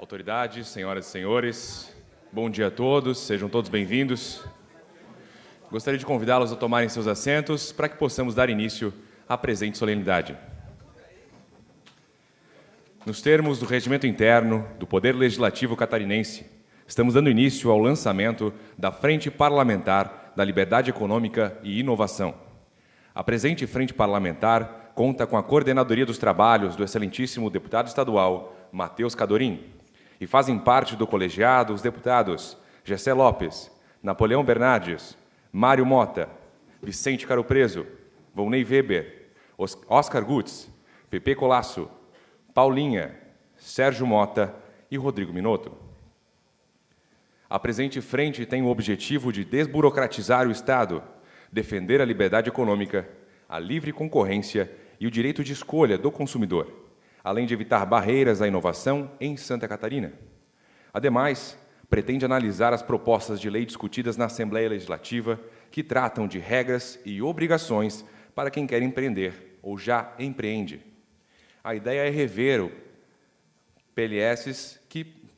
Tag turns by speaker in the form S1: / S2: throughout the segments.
S1: Autoridades, senhoras e senhores, bom dia a todos, sejam todos bem-vindos. Gostaria de convidá-los a tomarem seus assentos para que possamos dar início à presente solenidade. Nos termos do regimento interno do Poder Legislativo Catarinense, estamos dando início ao lançamento da Frente Parlamentar da Liberdade Econômica e Inovação. A presente Frente Parlamentar conta com a coordenadoria dos trabalhos do excelentíssimo deputado estadual Matheus Cadorim, e fazem parte do colegiado os deputados Gessé Lopes, Napoleão Bernardes, Mário Mota, Vicente Caro Preso, Volney Weber, Oscar Gutz, Pepe Colasso, Paulinha, Sérgio Mota e Rodrigo Minotto. A presente frente tem o objetivo de desburocratizar o Estado, defender a liberdade econômica, a livre concorrência e o direito de escolha do consumidor, além de evitar barreiras à inovação em Santa Catarina. Ademais, pretende analisar as propostas de lei discutidas na Assembleia Legislativa que tratam de regras e obrigações para quem quer empreender ou já empreende. A ideia é rever o PLS,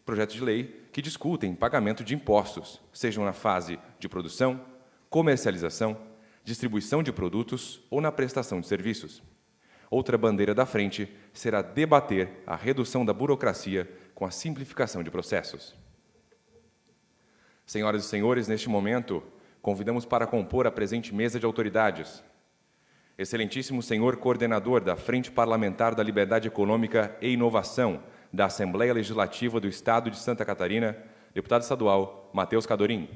S1: projetos de lei, que discutem pagamento de impostos, sejam na fase de produção, comercialização, distribuição de produtos ou na prestação de serviços. Outra bandeira da frente será debater a redução da burocracia com a simplificação de processos. Senhoras e senhores, neste momento, convidamos para compor a presente mesa de autoridades. Excelentíssimo senhor coordenador da Frente Parlamentar da Liberdade Econômica e Inovação da Assembleia Legislativa do Estado de Santa Catarina, deputado estadual Matheus Cadorim.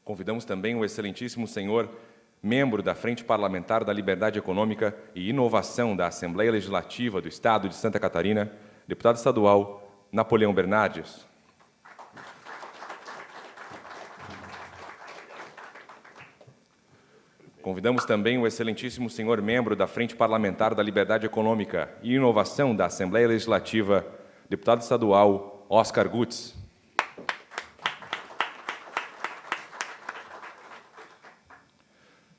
S1: Convidamos também o excelentíssimo senhor membro da Frente Parlamentar da Liberdade Econômica e Inovação da Assembleia Legislativa do Estado de Santa Catarina, deputado estadual Napoleão Bernardes. Convidamos também o excelentíssimo senhor membro da Frente Parlamentar da Liberdade Econômica e Inovação da Assembleia Legislativa, deputado estadual Oscar Gutz.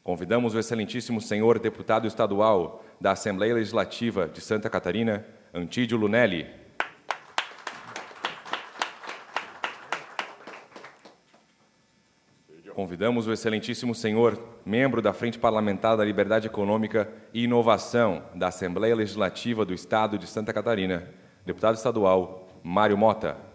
S1: Convidamos o excelentíssimo senhor deputado estadual da Assembleia Legislativa de Santa Catarina, Antídio Lunelli. Convidamos o excelentíssimo senhor membro da Frente Parlamentar da Liberdade Econômica e Inovação da Assembleia Legislativa do Estado de Santa Catarina, deputado estadual Mário Mota.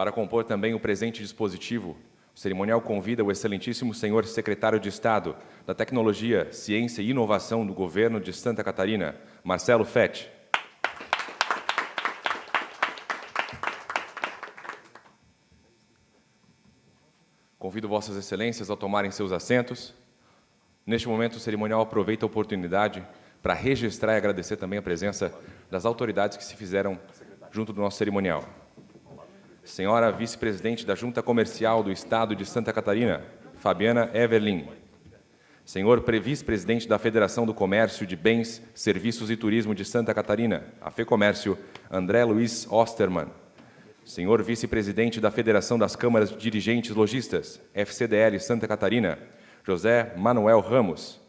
S1: Para compor também o presente dispositivo, o cerimonial convida o excelentíssimo senhor secretário de Estado da Tecnologia, Ciência e Inovação do Governo de Santa Catarina, Marcelo Fett. Convido vossas excelências a tomarem seus assentos. Neste momento, o cerimonial aproveita a oportunidade para registrar e agradecer também a presença das autoridades que se fizeram junto do nosso cerimonial. Senhora Vice-Presidente da Junta Comercial do Estado de Santa Catarina, Fabiana Everlin. Senhor Vice-Presidente da Federação do Comércio de Bens, Serviços e Turismo de Santa Catarina, a FEComércio, André Luiz Osterman. Senhor Vice-Presidente da Federação das Câmaras de Dirigentes Lojistas, FCDL Santa Catarina, José Manuel Ramos.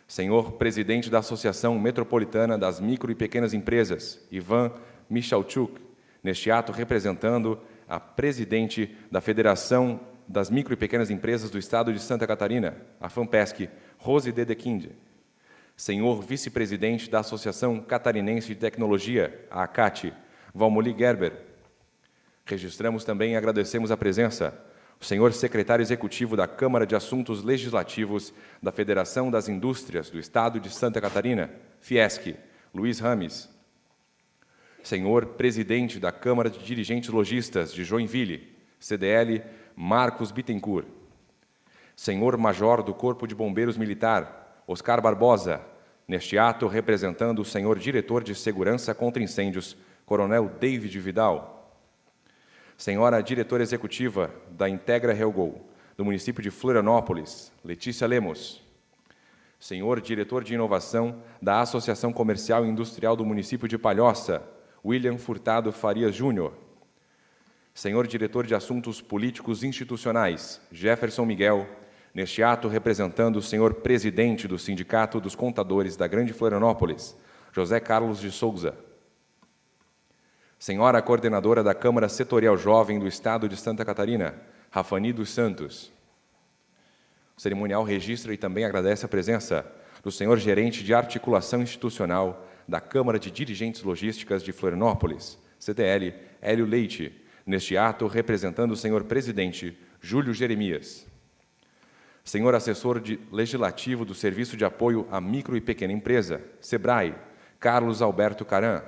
S1: Senhor Presidente da Associação Metropolitana das Micro e Pequenas Empresas, Ivan Michalchuk, neste ato representando a Presidente da Federação das Micro e Pequenas Empresas do Estado de Santa Catarina, a FAMPESC, Rose Dedekind. Senhor Vice-Presidente da Associação Catarinense de Tecnologia, a ACAT, Valmoli Gerber. Registramos também e agradecemos a presença o senhor Secretário Executivo da Câmara de Assuntos Legislativos da Federação das Indústrias do Estado de Santa Catarina, Fiesc, Luiz Rames. Senhor Presidente da Câmara de Dirigentes Lojistas de Joinville, CDL, Marcos Bittencourt. Senhor Major do Corpo de Bombeiros Militar, Oscar Barbosa, neste ato representando o senhor Diretor de Segurança contra Incêndios, Coronel David Vidal. Senhora Diretora Executiva da Integra Helgo, do município de Florianópolis, Letícia Lemos. Senhor Diretor de Inovação da Associação Comercial e Industrial do município de Palhoça, William Furtado Farias Júnior. Senhor Diretor de Assuntos Políticos Institucionais, Jefferson Miguel, neste ato representando o senhor Presidente do Sindicato dos Contadores da Grande Florianópolis, José Carlos de Souza. Senhora Coordenadora da Câmara Setorial Jovem do Estado de Santa Catarina, Rafani dos Santos. O cerimonial registra e também agradece a presença do senhor Gerente de Articulação Institucional da Câmara de Dirigentes Logísticas de Florianópolis, CDL, Hélio Leite, neste ato representando o senhor Presidente, Júlio Jeremias. Senhor Assessor Legislativo do Serviço de Apoio à Micro e Pequena Empresa, SEBRAE, Carlos Alberto Caran.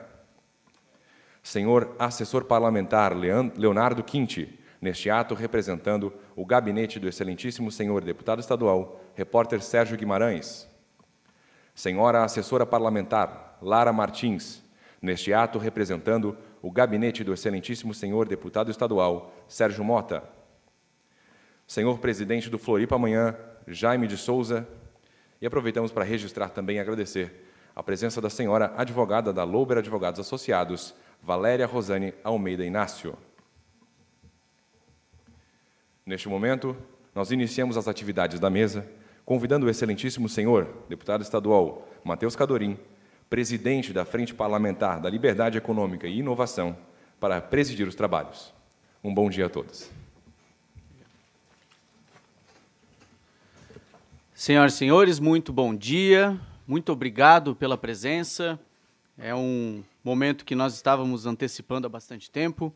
S1: Senhor Assessor Parlamentar Leonardo Quinti, neste ato representando o gabinete do excelentíssimo senhor Deputado Estadual, repórter Sérgio Guimarães. Senhora Assessora Parlamentar Lara Martins, neste ato representando o gabinete do excelentíssimo senhor Deputado Estadual, Sérgio Mota. Senhor Presidente do Floripa Amanhã, Jaime de Souza, e aproveitamos para registrar também e agradecer a presença da senhora advogada da Louber Advogados Associados, Valéria Rosane Almeida Inácio. Neste momento, nós iniciamos as atividades da mesa, convidando o excelentíssimo senhor, deputado estadual Matheus Cadorim, presidente da Frente Parlamentar da Liberdade Econômica e Inovação, para presidir os trabalhos. Um bom dia a todos.
S2: Senhoras e senhores, muito bom dia, muito obrigado pela presença. É um momento que nós estávamos antecipando há bastante tempo,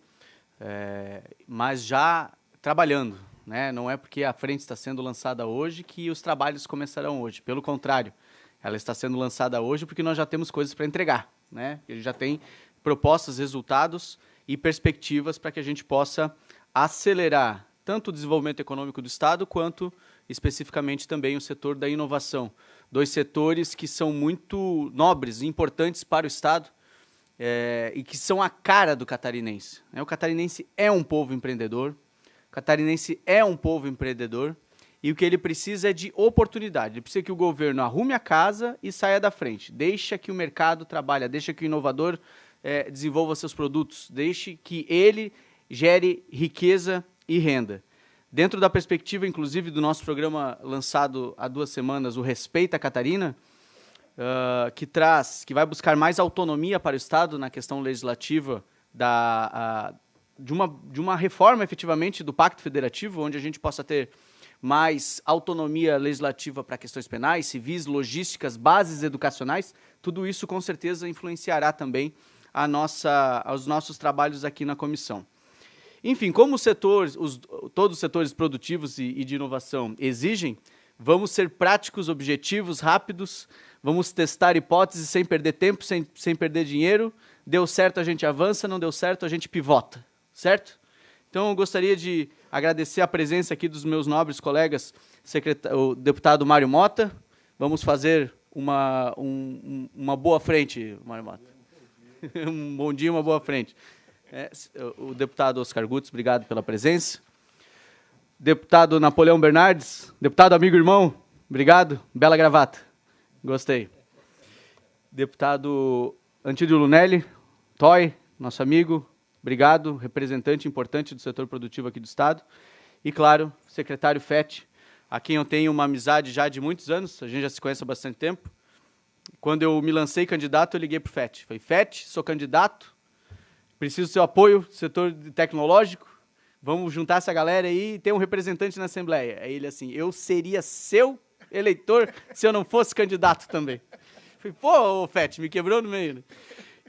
S2: mas já trabalhando, né? Não é porque a frente está sendo lançada hoje que os trabalhos começarão hoje, pelo contrário, ela está sendo lançada hoje porque nós já temos coisas para entregar, né? A gente já tem propostas, resultados e perspectivas para que a gente possa acelerar tanto o desenvolvimento econômico do Estado quanto especificamente também o setor da inovação. Dois setores que são muito nobres e importantes para o Estado e que são a cara do catarinense. O catarinense é um povo empreendedor, o catarinense é um povo empreendedor e o que ele precisa é de oportunidade. Ele precisa que o governo arrume a casa e saia da frente. Deixa que o mercado trabalhe, deixa que o inovador desenvolva seus produtos, deixe que ele gere riqueza e renda. Dentro da perspectiva, inclusive, do nosso programa lançado há 2 semanas, o Respeita Catarina, que vai buscar mais autonomia para o Estado na questão legislativa de uma reforma, efetivamente, do Pacto Federativo, onde a gente possa ter mais autonomia legislativa para questões penais, civis, logísticas, bases educacionais. Tudo isso, com certeza, influenciará também aos nossos trabalhos aqui na comissão. Enfim, como todos os setores produtivos e de inovação exigem, vamos ser práticos, objetivos, rápidos, vamos testar hipóteses sem perder tempo, sem perder dinheiro. Deu certo, a gente avança, não deu certo, a gente pivota, certo? Então, eu gostaria de agradecer a presença aqui dos meus nobres colegas, o deputado Mário Mota. Vamos fazer uma boa frente, Mário Mota. Um bom dia, uma boa frente. O deputado Oscar Gutz, obrigado pela presença. Deputado Napoleão Bernardes, deputado amigo irmão, obrigado, bela gravata, gostei. Deputado Antídio Lunelli, Toy, nosso amigo, obrigado, representante importante do setor produtivo aqui do Estado. E, claro, secretário Fett, a quem eu tenho uma amizade já de muitos anos, a gente já se conhece há bastante tempo. Quando eu me lancei candidato, eu liguei para o Fett. Falei, Fett, sou candidato, preciso do seu apoio, setor tecnológico, vamos juntar essa galera aí e ter um representante na Assembleia. Aí ele assim, eu seria seu eleitor se eu não fosse candidato também. Falei, pô, Fett, me quebrou no meio, né?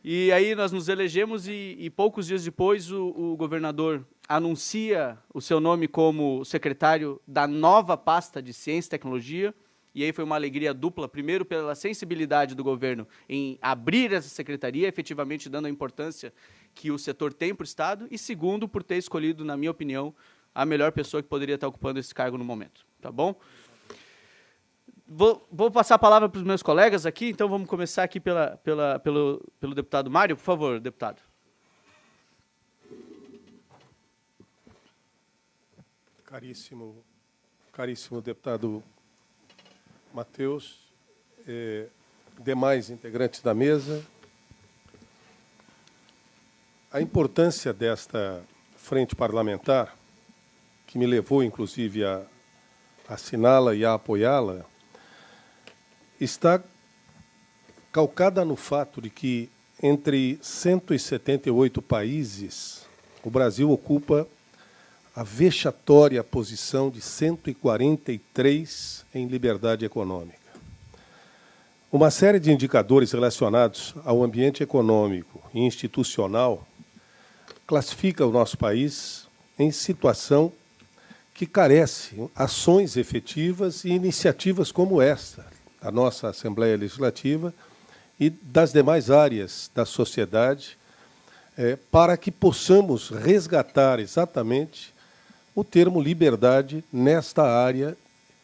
S2: E aí nós nos elegemos e poucos dias depois o governador anuncia o seu nome como secretário da nova pasta de Ciência e Tecnologia. E aí foi uma alegria dupla, primeiro pela sensibilidade do governo em abrir essa secretaria, efetivamente dando a importância que o setor tem para o Estado, e segundo, por ter escolhido, na minha opinião, a melhor pessoa que poderia estar ocupando esse cargo no momento. Tá bom? Vou passar a palavra para os meus colegas aqui, então vamos começar aqui pelo deputado Mário. Por favor, deputado.
S3: Caríssimo deputado Matheus, demais integrantes da mesa, a importância desta frente parlamentar, que me levou, inclusive, a assiná-la e a apoiá-la, está calcada no fato de que, entre 178 países, o Brasil ocupa a vexatória posição de 143 em liberdade econômica. Uma série de indicadores relacionados ao ambiente econômico e institucional classifica o nosso país em situação que carece de ações efetivas e iniciativas como esta, da nossa Assembleia Legislativa e das demais áreas da sociedade, para que possamos resgatar exatamente o termo liberdade nesta área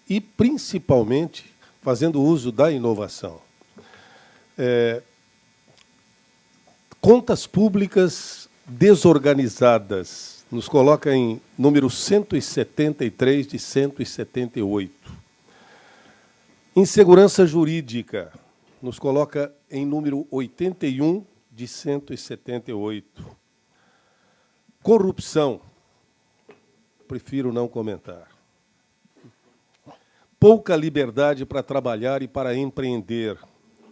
S3: e, principalmente, fazendo uso da inovação. Contas públicas desorganizadas nos coloca em número 173 de 178. Insegurança jurídica nos coloca em número 81 de 178. Corrupção, prefiro não comentar. Pouca liberdade para trabalhar e para empreender,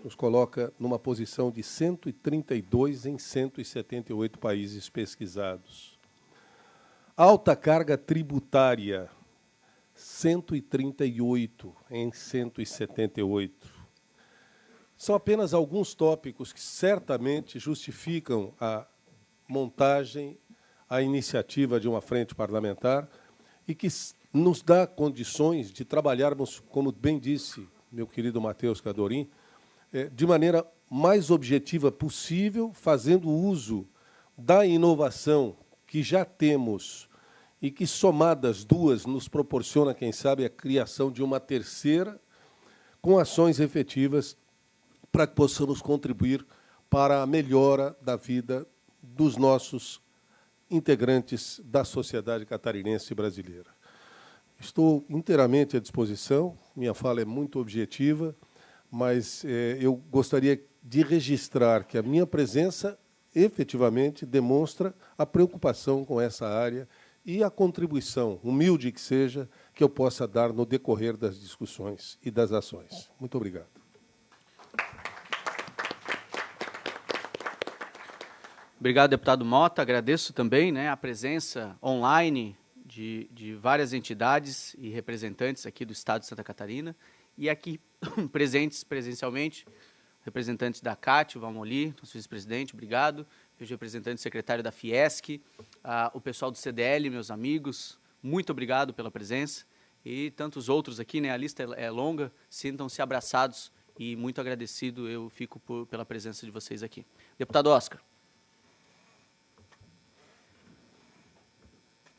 S3: nos coloca numa posição de 132 em 178 países pesquisados. Alta carga tributária, 138 em 178. São apenas alguns tópicos que certamente justificam a montagem, a iniciativa de uma frente parlamentar e que nos dá condições de trabalharmos, como bem disse meu querido Matheus Cadorim, de maneira mais objetiva possível, fazendo uso da inovação que já temos e que, somadas duas, nos proporciona, quem sabe, a criação de uma terceira, com ações efetivas para que possamos contribuir para a melhora da vida dos nossos integrantes da sociedade catarinense e brasileira. Estou inteiramente à disposição, minha fala é muito objetiva, mas eu gostaria de registrar que a minha presença efetivamente demonstra a preocupação com essa área e a contribuição, humilde que seja, que eu possa dar no decorrer das discussões e das ações. Muito obrigado.
S2: Obrigado, deputado Mota. Agradeço também a presença online de várias entidades e representantes aqui do Estado de Santa Catarina e aqui presentes presencialmente, representantes da CAT, o Valmoli, nosso vice-presidente, obrigado. Vejo representante secretário da Fiesc, o pessoal do CDL, meus amigos, muito obrigado pela presença. E tantos outros aqui, a lista é longa, sintam-se abraçados e muito agradecido eu fico pela presença de vocês aqui. Deputado Oscar.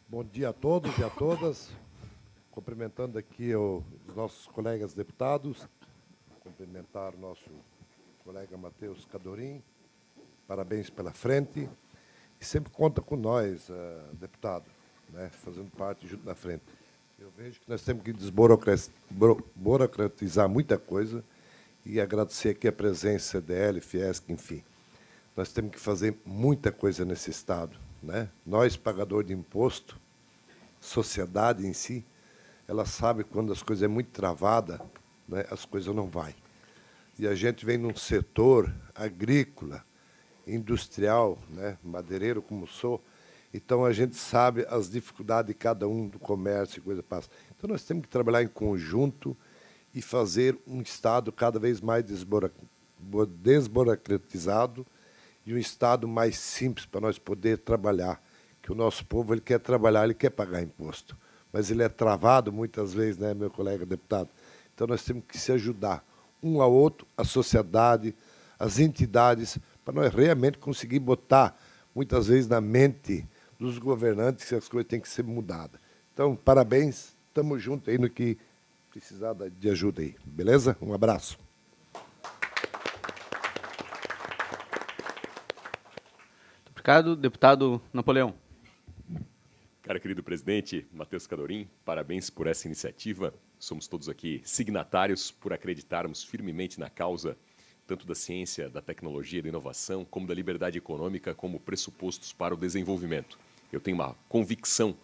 S4: Bom dia a todos e a todas. Cumprimentando aqui os nossos colegas deputados, cumprimentar o nosso colega Matheus Cadorim, parabéns pela frente, e sempre conta com nós, deputado, fazendo parte junto da frente. Eu vejo que nós temos que desburocratizar muita coisa e agradecer aqui a presença CDL, Fiesc, enfim. Nós temos que fazer muita coisa nesse Estado. Nós, pagador de imposto, sociedade em si, ela sabe que quando as coisas é muito travada, as coisas não vai. E a gente vem num setor agrícola, industrial, madeireiro como sou, então a gente sabe as dificuldades de cada um do comércio e coisa passa. Então nós temos que trabalhar em conjunto e fazer um Estado cada vez mais desburocratizado e um Estado mais simples para nós poder trabalhar. Que o nosso povo ele quer trabalhar, ele quer pagar imposto, mas ele é travado muitas vezes, meu colega deputado? Então nós temos que se ajudar um ao outro, a sociedade, as entidades, para nós realmente conseguir botar, muitas vezes, na mente dos governantes que as coisas têm que ser mudadas. Então, parabéns, estamos juntos aí no que precisar de ajuda aí, beleza? Um abraço.
S2: Obrigado, deputado Napoleão.
S1: Cara, querido presidente Matheus Cadorim, parabéns por essa iniciativa. Somos todos aqui signatários por acreditarmos firmemente na causa tanto da ciência, da tecnologia, da inovação, como da liberdade econômica como pressupostos para o desenvolvimento.
S5: Eu tenho uma convicção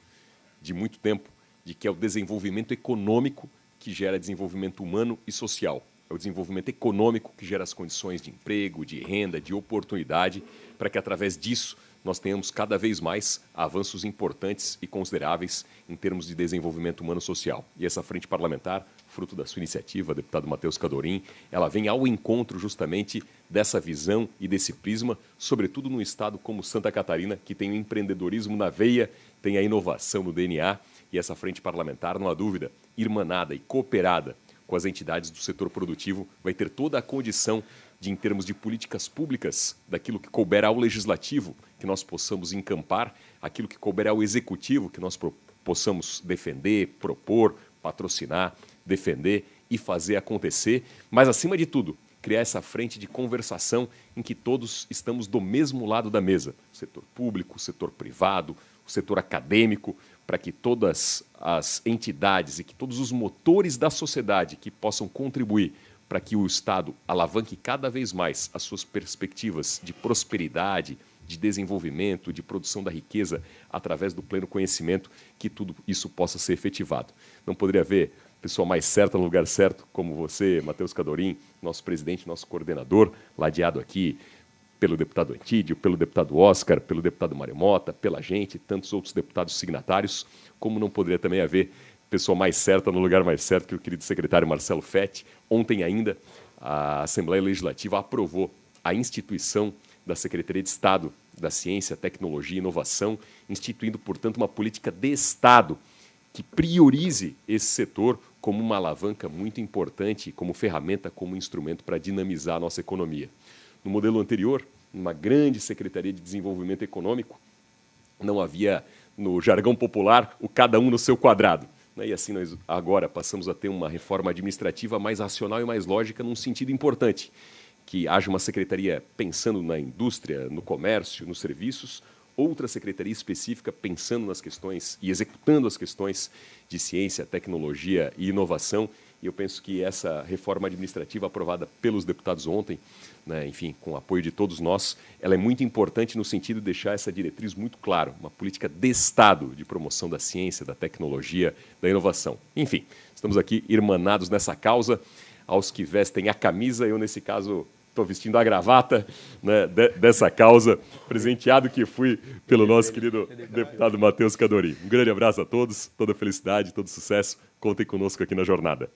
S5: de muito tempo de que é o desenvolvimento econômico que gera desenvolvimento humano e social. É o desenvolvimento econômico que gera as condições de emprego, de renda, de oportunidade, para que, através disso, nós tenhamos cada vez mais avanços importantes e consideráveis em termos de desenvolvimento humano e social. E essa frente parlamentar, fruto da sua iniciativa, deputado Matheus Cadorim, ela vem ao encontro justamente dessa visão e desse prisma, sobretudo num estado como Santa Catarina, que tem o empreendedorismo na veia, tem a inovação no DNA, e essa frente parlamentar, não há dúvida, irmanada e cooperada com as entidades do setor produtivo, vai ter toda a condição de, em termos de políticas públicas, daquilo que couber ao legislativo, que nós possamos encampar, aquilo que couber ao executivo, que nós possamos defender, propor, patrocinar, defender e fazer acontecer, mas, acima de tudo, criar essa frente de conversação em que todos estamos do mesmo lado da mesa, o setor público, o setor privado, o setor acadêmico, para que todas as entidades e que todos os motores da sociedade que possam contribuir para que o Estado alavanque cada vez mais as suas perspectivas de prosperidade, de desenvolvimento, de produção da riqueza, através do pleno conhecimento, que tudo isso possa ser efetivado. Não poderia haver pessoa mais certa no lugar certo, como você, Matheus Cadorim, nosso presidente, nosso coordenador, ladeado aqui pelo deputado Antídio, pelo deputado Oscar, pelo deputado Mário Mota, pela gente, tantos outros deputados signatários, como não poderia também haver pessoa mais certa no lugar mais certo que o querido secretário Marcelo Fetti. Ontem ainda, a Assembleia Legislativa aprovou a instituição da Secretaria de Estado da Ciência, Tecnologia e Inovação, instituindo, portanto, uma política de Estado que priorize esse setor como uma alavanca muito importante, como ferramenta, como instrumento para dinamizar a nossa economia. No modelo anterior, numa grande Secretaria de Desenvolvimento Econômico, não havia, no jargão popular, o cada um no seu quadrado. E assim nós agora passamos a ter uma reforma administrativa mais racional e mais lógica num sentido importante, que haja uma secretaria pensando na indústria, no comércio, nos serviços, outra secretaria específica pensando nas questões e executando as questões de ciência, tecnologia e inovação. E eu penso que essa reforma administrativa aprovada pelos deputados ontem, né, enfim, com o apoio de todos nós, ela é muito importante no sentido de deixar essa diretriz muito clara, uma política de Estado de promoção da ciência, da tecnologia, da inovação. Enfim, estamos aqui irmanados nessa causa. Aos que vestem a camisa, eu, nesse caso, estou vestindo a gravata, né, dessa causa, presenteado que fui pelo nosso querido deputado Matheus Cadorim. Um grande abraço a todos, toda felicidade, todo sucesso. Contem conosco aqui na jornada.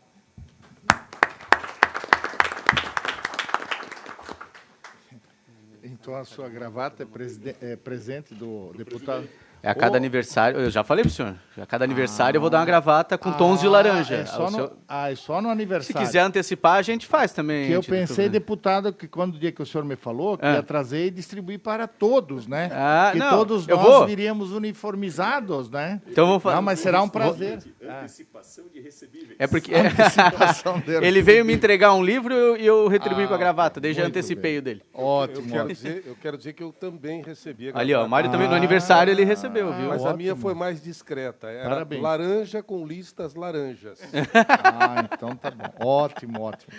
S6: Então, a sua gravata é presente do deputado?
S2: É a cada aniversário, eu já falei para o senhor, a cada aniversário eu vou dar uma gravata com tons de laranja.
S6: É só no aniversário.
S2: Se quiser antecipar, a gente faz também.
S6: Que eu pensei, deputado, que quando o dia que o senhor me falou, que ia trazer e distribuir para todos, né? Que não, todos nós viríamos uniformizados, né?
S2: Então vamos fazer.
S6: Não, mas será um prazer.
S5: Antecipação de recebíveis.
S2: É porque ele veio me entregar um livro e eu retribuí com a gravata, daí já antecipei o dele.
S3: Ótimo. Eu quero dizer que eu também recebi a gravata.
S2: Ali, ó, o Mário também no aniversário ele recebeu. Viu?
S3: Mas
S6: ótimo.
S3: A minha foi mais discreta. Era
S6: Parabéns.
S3: laranja com listas laranjas.
S6: Então tá bom. Ótimo, ótimo.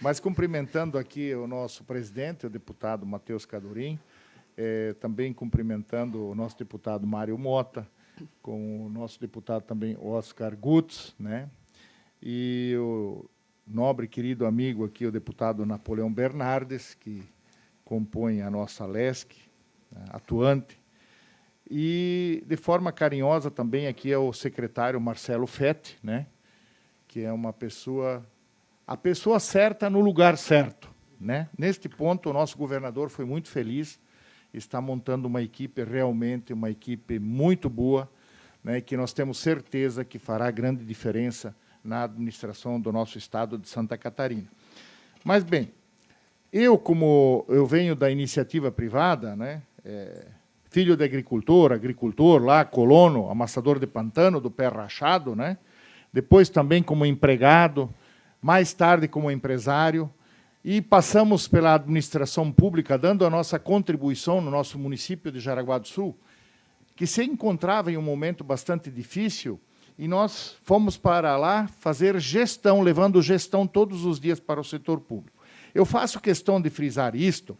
S6: Mas cumprimentando aqui o nosso presidente, o deputado Matheus Cadorim, também cumprimentando o nosso deputado Mário Mota, com o nosso deputado também Oscar Gutz, né? E o nobre querido amigo aqui, o deputado Napoleão Bernardes, que compõe a nossa LESC, atuante. E, de forma carinhosa, também aqui é o secretário Marcelo Fetti, né? Que é uma pessoa, a pessoa certa no lugar certo, né? Neste ponto, o nosso governador foi muito feliz, está montando uma equipe, realmente uma equipe muito boa, né? Que nós temos certeza que fará grande diferença na administração do nosso estado de Santa Catarina. Mas, bem, como eu venho da iniciativa privada, né? Filho de agricultor lá, colono, amassador de pantano, do pé rachado, né? Depois também como empregado, mais tarde como empresário, e passamos pela administração pública, dando a nossa contribuição no nosso município de Jaraguá do Sul, que se encontrava em um momento bastante difícil, e nós fomos para lá fazer gestão, levando gestão todos os dias para o setor público. Eu faço questão de frisar isto,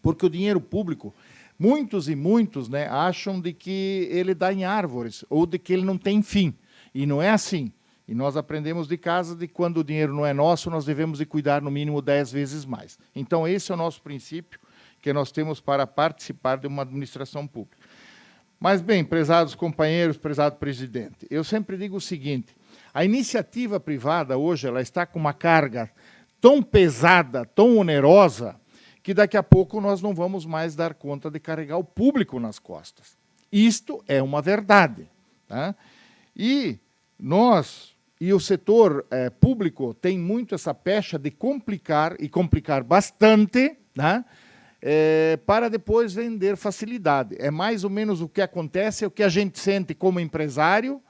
S6: porque o dinheiro público muitos e muitos, né, acham de que ele dá em árvores ou de que ele não tem fim. E não é assim. E nós aprendemos de casa de que quando o dinheiro não é nosso, nós devemos de cuidar no mínimo 10 vezes mais. Então, esse é o nosso princípio que nós temos para participar de uma administração pública. Mas, bem, prezados companheiros, prezado presidente, eu sempre digo o seguinte, a iniciativa privada hoje ela está com uma carga tão pesada, tão onerosa, que daqui a pouco nós não vamos mais dar conta de carregar o público nas costas. Isto é uma verdade. Tá? E nós, e o setor público tem muito essa pecha de complicar, e complicar bastante, tá? Para depois vender facilidade. É mais ou menos o que acontece, é o que a gente sente como empresário,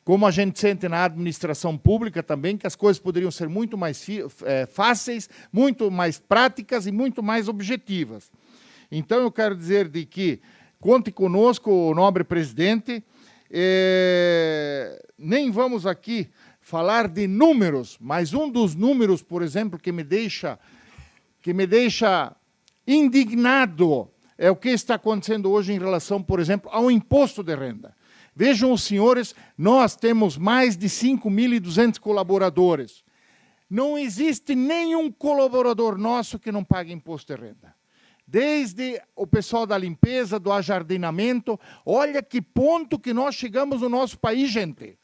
S6: como a gente sente na administração pública também, que as coisas poderiam ser muito mais fáceis, muito mais práticas e muito mais objetivas. Então, eu quero dizer de que conte conosco, nobre presidente, nem vamos aqui falar de números, mas um dos números, por exemplo, que me deixa indignado é o que está acontecendo hoje em relação, por exemplo, ao imposto de renda. Vejam os senhores, nós temos mais de 5.200 colaboradores. Não existe nenhum colaborador nosso que não pague imposto de renda. Desde o pessoal da limpeza, do ajardinamento, olha que ponto que nós chegamos no nosso país, gente.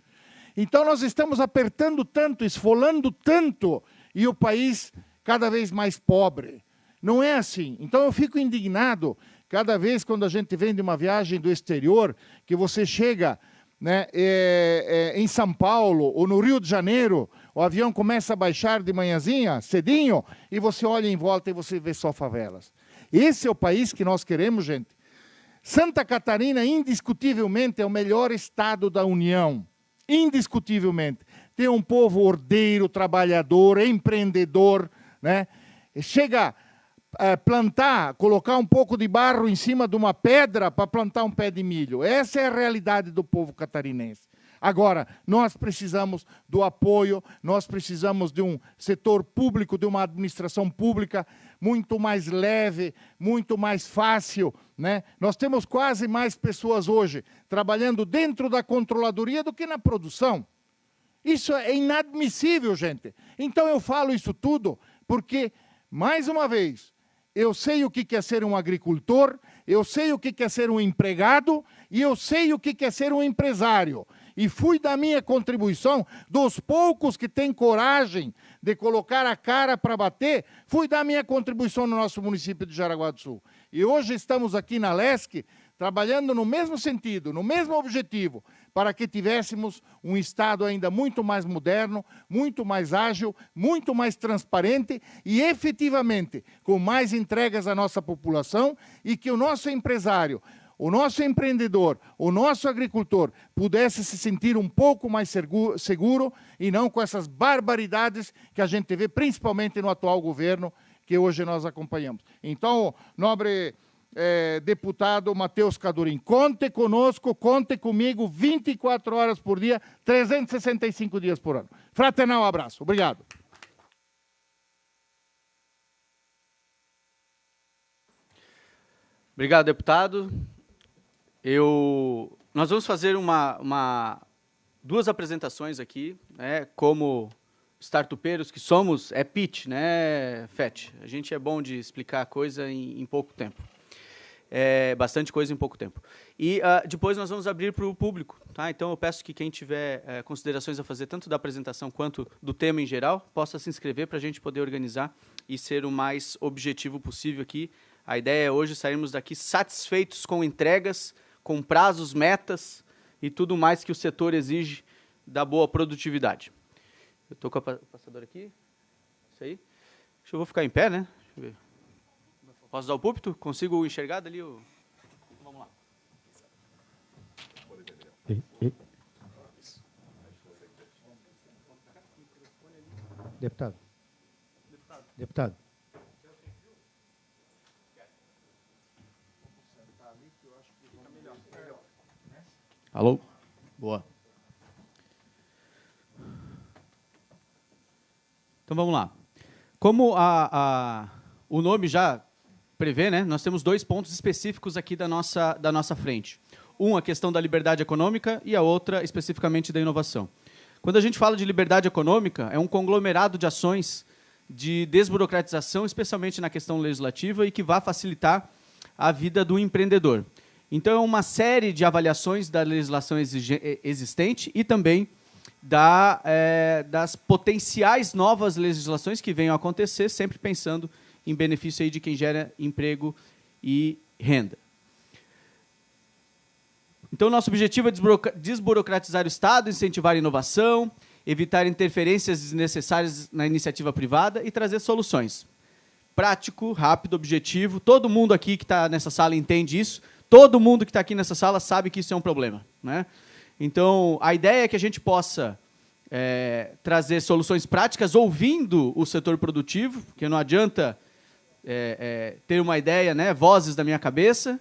S6: Então nós estamos apertando tanto, esfolando tanto, e o país cada vez mais pobre. Não é assim. Então eu fico indignado cada vez quando a gente vem de uma viagem do exterior, que você chega, né, em São Paulo ou no Rio de Janeiro, o avião começa a baixar de manhãzinha, cedinho, e você olha em volta e você vê só favelas. Esse é o país que nós queremos, gente. Santa Catarina, indiscutivelmente, é o melhor estado da União. Indiscutivelmente. Tem um povo ordeiro, trabalhador, empreendedor, né? Chega a plantar, colocar um pouco de barro em cima de uma pedra para plantar um pé de milho. Essa é a realidade do povo catarinense. Agora, nós precisamos do apoio, nós precisamos de um setor público, de uma administração pública muito mais leve, muito mais fácil, né? Nós temos quase mais pessoas hoje trabalhando dentro da controladoria do que na produção. Isso é inadmissível, gente. Então eu falo isso tudo porque, mais uma vez, eu sei o que é ser um agricultor, eu sei o que é ser um empregado e eu sei o que é ser um empresário. E fui da minha contribuição, dos poucos que têm coragem de colocar a cara para bater, fui da minha contribuição no nosso município de Jaraguá do Sul. E hoje estamos aqui na LESC, trabalhando no mesmo sentido, no mesmo objetivo, para que tivéssemos um Estado ainda muito mais moderno, muito mais ágil, muito mais transparente e, efetivamente, com mais entregas à nossa população e que o nosso empresário, o nosso empreendedor, o nosso agricultor pudesse se sentir um pouco mais seguro e não com essas barbaridades que a gente vê, principalmente no atual governo, que hoje nós acompanhamos. Então, nobre deputado Matheus Cadorim, conte conosco, conte comigo 24 horas por dia, 365 dias por ano. Fraternal abraço. Obrigado.
S2: Obrigado, deputado. Nós vamos fazer duas apresentações aqui, né, como startupeiros que somos, é pitch, né, Fete? A gente é bom de explicar a coisa em pouco tempo. Bastante coisa em pouco tempo. E depois nós vamos abrir para o público. Tá? Então, eu peço que quem tiver considerações a fazer, tanto da apresentação quanto do tema em geral, possa se inscrever para a gente poder organizar e ser o mais objetivo possível aqui. A ideia é hoje sairmos daqui satisfeitos com entregas, com prazos, metas e tudo mais que o setor exige da boa produtividade. Eu estou com o passador aqui. Isso aí. Eu vou ficar em pé, né? Deixa eu ver. Posso usar o púlpito? Consigo enxergar dali? Vamos lá.
S7: Deputado.
S2: Alô? Boa. Então vamos lá. Como o nome já prevê, né, nós temos 2 pontos específicos aqui da nossa frente. A questão da liberdade econômica e a outra, especificamente, da inovação. Quando a gente fala de liberdade econômica, é um conglomerado de ações de desburocratização, especialmente na questão legislativa, e que vai facilitar a vida do empreendedor. Então, é uma série de avaliações da legislação existente e também das potenciais novas legislações que venham a acontecer, sempre pensando em benefício aí de quem gera emprego e renda. Então, nosso objetivo é desburocratizar o Estado, incentivar a inovação, evitar interferências desnecessárias na iniciativa privada e trazer soluções. Prático, rápido, objetivo. Todo mundo aqui que está nessa sala entende isso. Todo mundo que está aqui nessa sala sabe que isso é um problema, né? Então, a ideia é que a gente possa trazer soluções práticas ouvindo o setor produtivo, porque não adianta ter uma ideia, né, vozes da minha cabeça.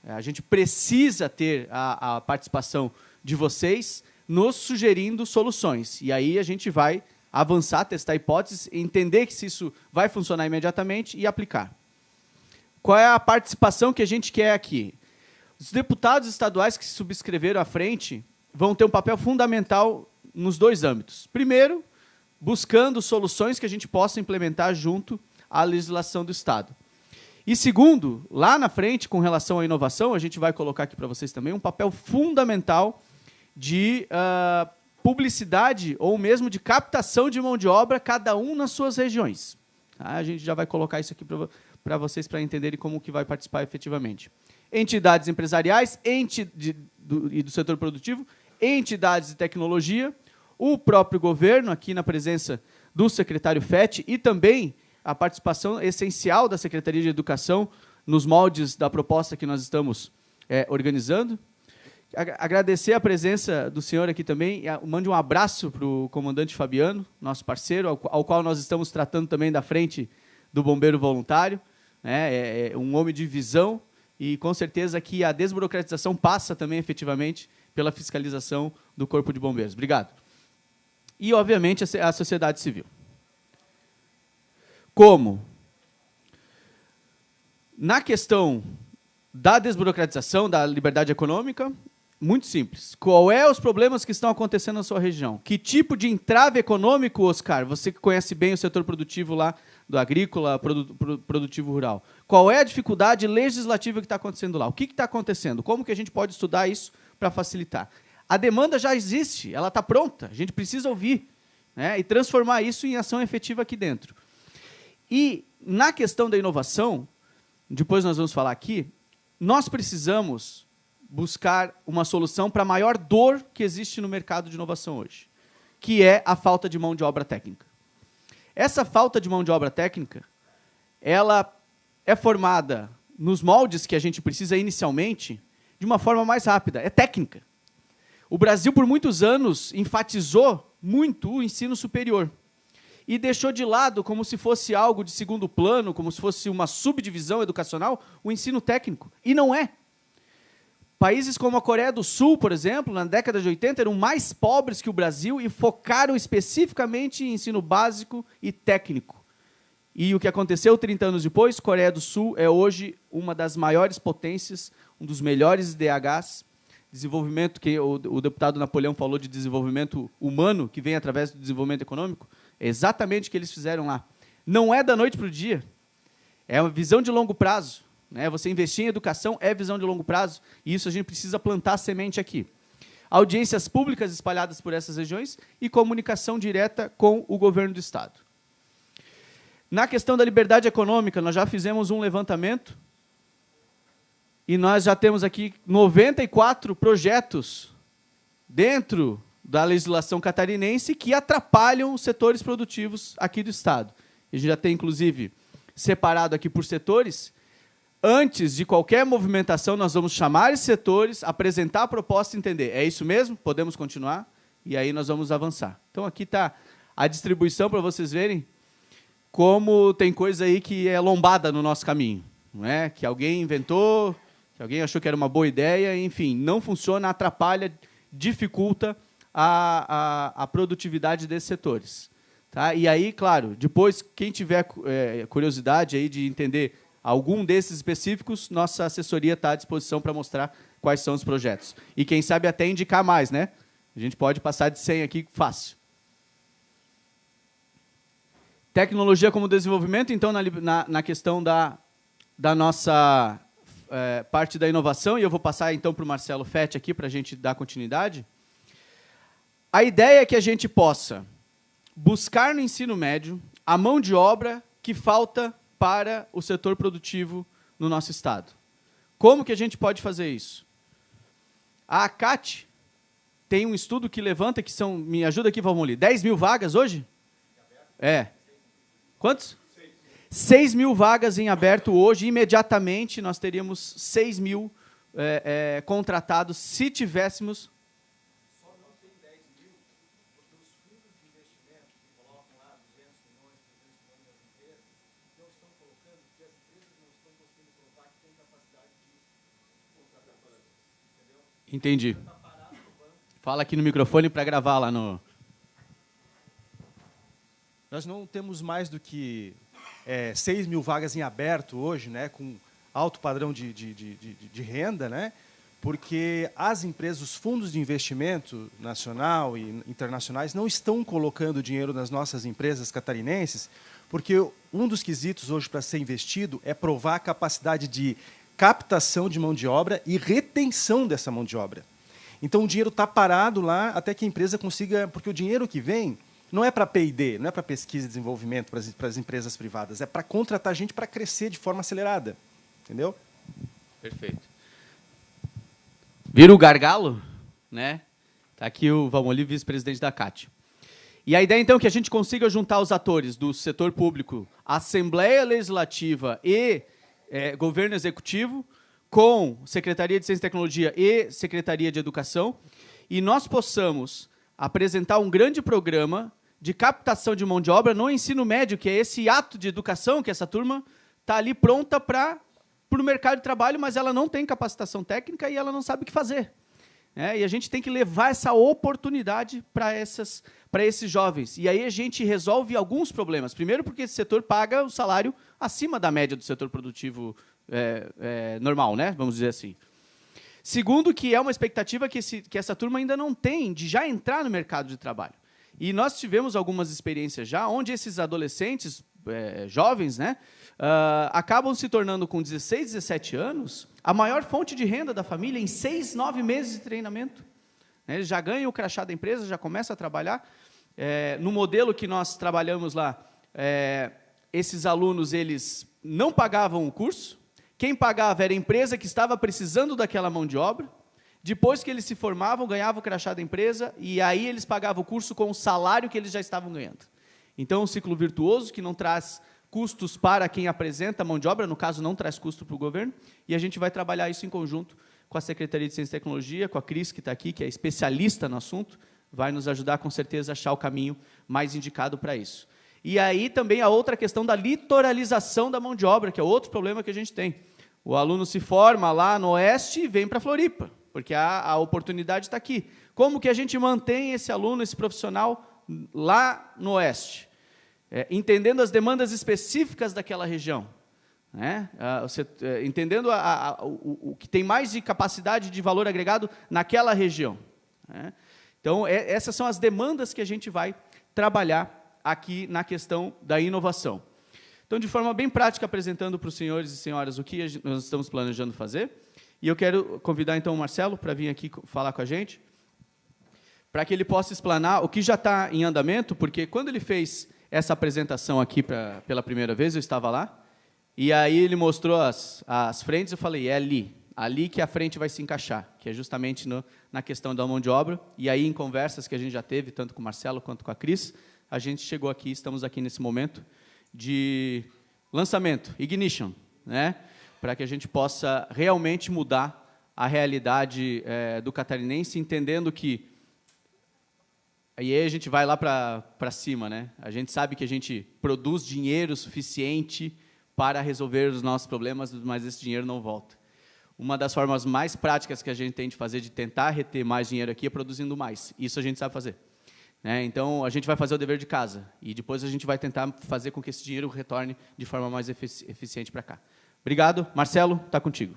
S2: A gente precisa ter a participação de vocês nos sugerindo soluções. E aí a gente vai avançar, testar hipóteses, entender que se isso vai funcionar imediatamente e aplicar. Qual é a participação que a gente quer aqui? Os deputados estaduais que se subscreveram à frente vão ter um papel fundamental nos 2 âmbitos. Primeiro, buscando soluções que a gente possa implementar junto à legislação do Estado. E segundo, lá na frente, com relação à inovação, a gente vai colocar aqui para vocês também um papel fundamental de publicidade ou mesmo de captação de mão de obra, cada um nas suas regiões. Tá? A gente já vai colocar isso aqui para vocês para entenderem como que vai participar efetivamente. Entidades empresariais e do setor produtivo, entidades de tecnologia, o próprio governo, aqui na presença do secretário Fetti, e também a participação essencial da Secretaria de Educação nos moldes da proposta que nós estamos organizando. Agradecer a presença do senhor aqui também, mande um abraço para o comandante Fabiano, nosso parceiro, ao qual nós estamos tratando também da frente do Bombeiro Voluntário, né? É um homem de visão, e com certeza que a desburocratização passa também efetivamente pela fiscalização do Corpo de Bombeiros. Obrigado. E, obviamente, a sociedade civil. Como? Na questão da desburocratização, da liberdade econômica, muito simples. Qual é os problemas que estão acontecendo na sua região? Que tipo de entrave econômico, Oscar? Você que conhece bem o setor produtivo lá, do agrícola, produtivo rural. Qual é a dificuldade legislativa que está acontecendo lá? O que está acontecendo? Como que a gente pode estudar isso para facilitar? A demanda já existe, ela está pronta. A gente precisa ouvir, né, e transformar isso em ação efetiva aqui dentro. E, na questão da inovação, depois nós vamos falar aqui, nós precisamos buscar uma solução para a maior dor que existe no mercado de inovação hoje, que é a falta de mão de obra técnica. Essa falta de mão de obra técnica, ela é formada nos moldes que a gente precisa inicialmente de uma forma mais rápida, é técnica. O Brasil, por muitos anos, enfatizou muito o ensino superior e deixou de lado, como se fosse algo de segundo plano, como se fosse uma subdivisão educacional, o ensino técnico. E não é. Países como a Coreia do Sul, por exemplo, na década de 80, eram mais pobres que o Brasil e focaram especificamente em ensino básico e técnico. E o que aconteceu 30 anos depois, Coreia do Sul é hoje uma das maiores potências, um dos melhores IDHs, desenvolvimento, que o deputado Napoleão falou de desenvolvimento humano, que vem através do desenvolvimento econômico, é exatamente o que eles fizeram lá. Não é da noite para o dia, é uma visão de longo prazo. Né? Você investir em educação é visão de longo prazo, e isso a gente precisa plantar a semente aqui. Audiências públicas espalhadas por essas regiões e comunicação direta com o governo do Estado. Na questão da liberdade econômica, nós já fizemos um levantamento e nós já temos aqui 94 projetos dentro da legislação catarinense que atrapalham os setores produtivos aqui do Estado. A gente já tem, inclusive, separado aqui por setores. Antes de qualquer movimentação, nós vamos chamar esses setores, apresentar a proposta e entender. É isso mesmo? Podemos continuar? E aí nós vamos avançar. Então, aqui está a distribuição para vocês verem como tem coisa aí que é lombada no nosso caminho. Não é? Que alguém inventou, que alguém achou que era uma boa ideia, enfim, não funciona, atrapalha, dificulta a produtividade desses setores. Tá? E aí, claro, depois, quem tiver curiosidade aí de entender algum desses específicos, nossa assessoria está à disposição para mostrar quais são os projetos. E quem sabe até indicar mais, né? A gente pode passar de 100 aqui fácil. Tecnologia como desenvolvimento, então, na questão da nossa parte da inovação, e eu vou passar então para o Marcelo Fetti aqui para a gente dar continuidade. A ideia é que a gente possa buscar no ensino médio a mão de obra que falta para o setor produtivo no nosso estado. Como que a gente pode fazer isso? A ACAT tem um estudo que levanta, que são, me ajuda aqui, Valmoli, 10 mil vagas hoje? É. Quantos? 6 mil vagas em aberto hoje, imediatamente nós teríamos 6 mil contratados se tivéssemos... Só não tem 10 mil, porque os fundos de investimento que colocam lá 200 milhões, 300 milhões das empresas, não estão colocando, porque as empresas não estão conseguindo provar que têm capacidade de contratar. Entendeu? Entendi. Fala aqui no microfone para gravar lá no...
S8: Nós não temos mais do que 6 mil vagas em aberto hoje, né, com alto padrão de renda, né, porque as empresas, os fundos de investimento nacional e internacionais não estão colocando dinheiro nas nossas empresas catarinenses, porque um dos quesitos hoje para ser investido é provar a capacidade de captação de mão de obra e retenção dessa mão de obra. Então, o dinheiro está parado lá até que a empresa consiga... Porque o dinheiro que vem não é para P&D, não é para pesquisa e desenvolvimento para as empresas privadas, é para contratar gente para crescer de forma acelerada. Entendeu?
S2: Perfeito. Vira o gargalo? Né? Está aqui o Valmoli, vice-presidente da CAT. E a ideia, então, é que a gente consiga juntar os atores do setor público, Assembleia Legislativa e Governo Executivo, com Secretaria de Ciência e Tecnologia e Secretaria de Educação, e nós possamos apresentar um grande programa de captação de mão de obra no ensino médio, que é esse ato de educação que essa turma está ali pronta para o mercado de trabalho, mas ela não tem capacitação técnica e ela não sabe o que fazer. E a gente tem que levar essa oportunidade para esses jovens. E aí a gente resolve alguns problemas. Primeiro, porque esse setor paga o salário acima da média do setor produtivo normal, né? Vamos dizer assim. Segundo, que é uma expectativa que essa turma ainda não tem de já entrar no mercado de trabalho. E nós tivemos algumas experiências já, onde esses adolescentes, jovens, né, acabam se tornando, com 16, 17 anos, a maior fonte de renda da família em 6, 9 meses de treinamento. Eles já ganham o crachá da empresa, já começam a trabalhar. No modelo que nós trabalhamos lá, esses alunos eles não pagavam o curso. Quem pagava era a empresa que estava precisando daquela mão de obra. Depois que eles se formavam, ganhavam o crachá da empresa, e aí eles pagavam o curso com o salário que eles já estavam ganhando. Então, um ciclo virtuoso que não traz custos para quem apresenta a mão de obra, no caso, não traz custo para o governo, e a gente vai trabalhar isso em conjunto com a Secretaria de Ciência e Tecnologia, com a Cris, que está aqui, que é especialista no assunto, vai nos ajudar, com certeza, a achar o caminho mais indicado para isso. E aí também a outra questão da litoralização da mão de obra, que é outro problema que a gente tem. O aluno se forma lá no Oeste e vem para Floripa, porque a oportunidade está aqui. Como que a gente mantém esse aluno, esse profissional, lá no Oeste? Entendendo as demandas específicas daquela região. Né? Entendendo o que tem mais de capacidade de valor agregado naquela região. Né? Então, essas são as demandas que a gente vai trabalhar aqui na questão da inovação. Então, de forma bem prática, apresentando para os senhores e senhoras o que nós estamos planejando fazer, e eu quero convidar, então, o Marcelo para vir aqui falar com a gente, para que ele possa explanar o que já está em andamento, porque quando ele fez essa apresentação aqui pela primeira vez, eu estava lá, e aí ele mostrou as frentes, eu falei, é ali que a frente vai se encaixar, que é justamente na questão da mão de obra, e aí em conversas que a gente já teve, tanto com o Marcelo quanto com a Cris, a gente chegou aqui, estamos aqui nesse momento de lançamento, ignition, né? Para que a gente possa realmente mudar a realidade do catarinense, entendendo que... Aí a gente vai lá para cima, né? A gente sabe que a gente produz dinheiro suficiente para resolver os nossos problemas, mas esse dinheiro não volta. Uma das formas mais práticas que a gente tem de fazer, de tentar reter mais dinheiro aqui, é produzindo mais. Isso a gente sabe fazer. Então, a gente vai fazer o dever de casa, e depois a gente vai tentar fazer com que esse dinheiro retorne de forma mais eficiente para cá. Obrigado. Marcelo, está contigo.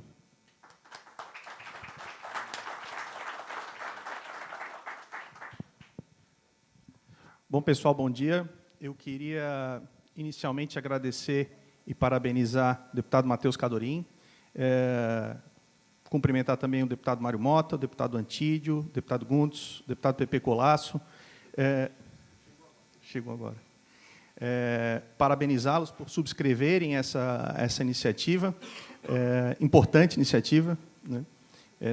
S8: Bom, pessoal, bom dia. Eu queria inicialmente agradecer e parabenizar o deputado Matheus Cadorim, cumprimentar também o deputado Mário Mota, o deputado Antídio, o deputado Gundes, o deputado Pepe Colasso. Chegou agora. Parabenizá-los por subscreverem essa iniciativa, importante iniciativa, né?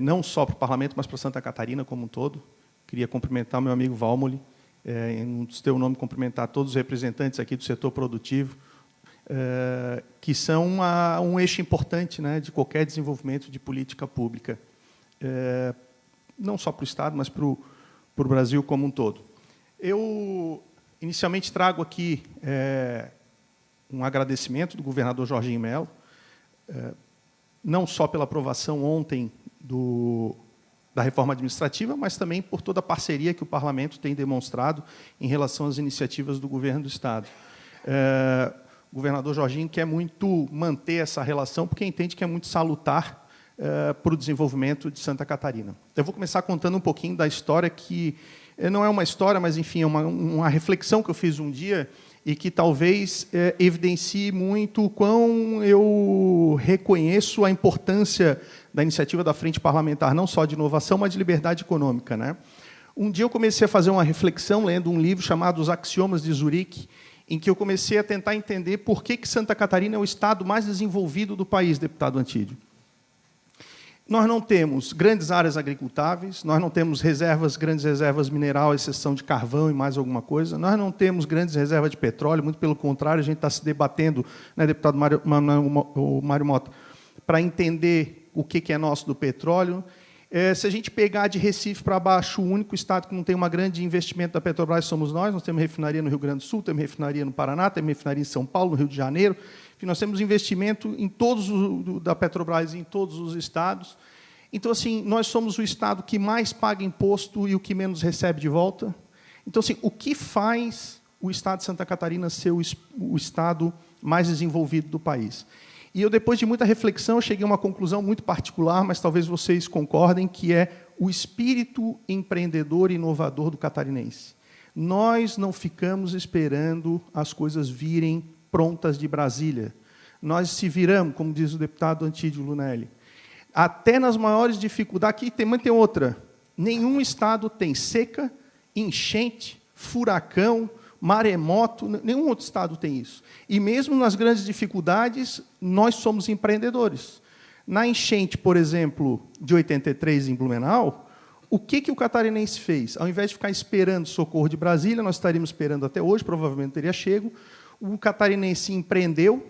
S8: Não só para o Parlamento, mas para Santa Catarina como um todo. Queria cumprimentar o meu amigo Valmoli, em teu nome, cumprimentar todos os representantes aqui do setor produtivo, que são um eixo importante, né, de qualquer desenvolvimento de política pública, não só para o Estado, mas para o Brasil como um todo. Eu, inicialmente, trago aqui um agradecimento do governador Jorginho Melo, não só pela aprovação ontem da reforma administrativa, mas também por toda a parceria que o Parlamento tem demonstrado em relação às iniciativas do governo do Estado. O governador Jorginho quer muito manter essa relação, porque entende que é muito salutar para o desenvolvimento de Santa Catarina. Eu vou começar contando um pouquinho da história, que não é uma história, mas, enfim, é uma reflexão que eu fiz um dia e que talvez evidencie muito o quão eu reconheço a importância da iniciativa da Frente Parlamentar, não só de inovação, mas de liberdade econômica, né? Um dia eu comecei a fazer uma reflexão lendo um livro chamado Os Axiomas de Zurique, em que eu comecei a tentar entender por que Santa Catarina é o estado mais desenvolvido do país, deputado Antídio. Nós não temos grandes áreas agricultáveis, nós não temos grandes reservas minerais, à exceção de carvão e mais alguma coisa, nós não temos grandes reservas de petróleo, muito pelo contrário, a gente está se debatendo, né, deputado Mário Mota, para entender o que é nosso do petróleo. Se a gente pegar de Recife para baixo, o único estado que não tem um grande investimento da Petrobras somos nós temos refinaria no Rio Grande do Sul, temos refinaria no Paraná, temos refinaria em São Paulo, no Rio de Janeiro. Enfim, nós temos investimento em da Petrobras em todos os estados. Então, assim, nós somos o estado que mais paga imposto e o que menos recebe de volta. Então, assim, o que faz o estado de Santa Catarina ser o estado mais desenvolvido do país? E eu, depois de muita reflexão, cheguei a uma conclusão muito particular, mas talvez vocês concordem, que é o espírito empreendedor e inovador do catarinense. Nós não ficamos esperando as coisas virem prontas de Brasília. Nós se viramos, como diz o deputado Antídio Lunelli. Até nas maiores dificuldades, aqui também tem outra. Nenhum estado tem seca, enchente, furacão, maremoto, nenhum outro estado tem isso. E mesmo nas grandes dificuldades, nós somos empreendedores. Na enchente, por exemplo, de 83 em Blumenau, o que o catarinense fez? Ao invés de ficar esperando socorro de Brasília, nós estaríamos esperando até hoje, provavelmente teria chego, o catarinense empreendeu,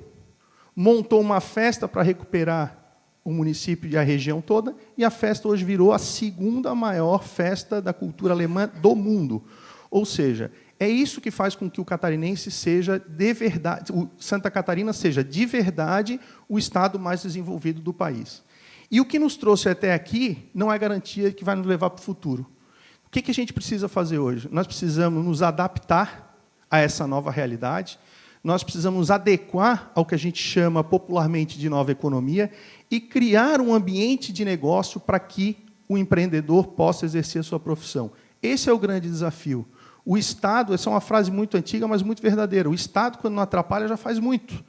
S8: montou uma festa para recuperar o município e a região toda, e a festa hoje virou a segunda maior festa da cultura alemã do mundo. Ou seja, é isso que faz com que o catarinense seja de verdade, o Santa Catarina seja de verdade o estado mais desenvolvido do país. E o que nos trouxe até aqui não é garantia que vai nos levar para o futuro. O que a gente precisa fazer hoje? Nós precisamos nos adaptar a essa nova realidade, nós precisamos nos adequar ao que a gente chama popularmente de nova economia e criar um ambiente de negócio para que o empreendedor possa exercer a sua profissão. Esse é o grande desafio. O Estado, essa é uma frase muito antiga, mas muito verdadeira, o Estado, quando não atrapalha, já faz muito.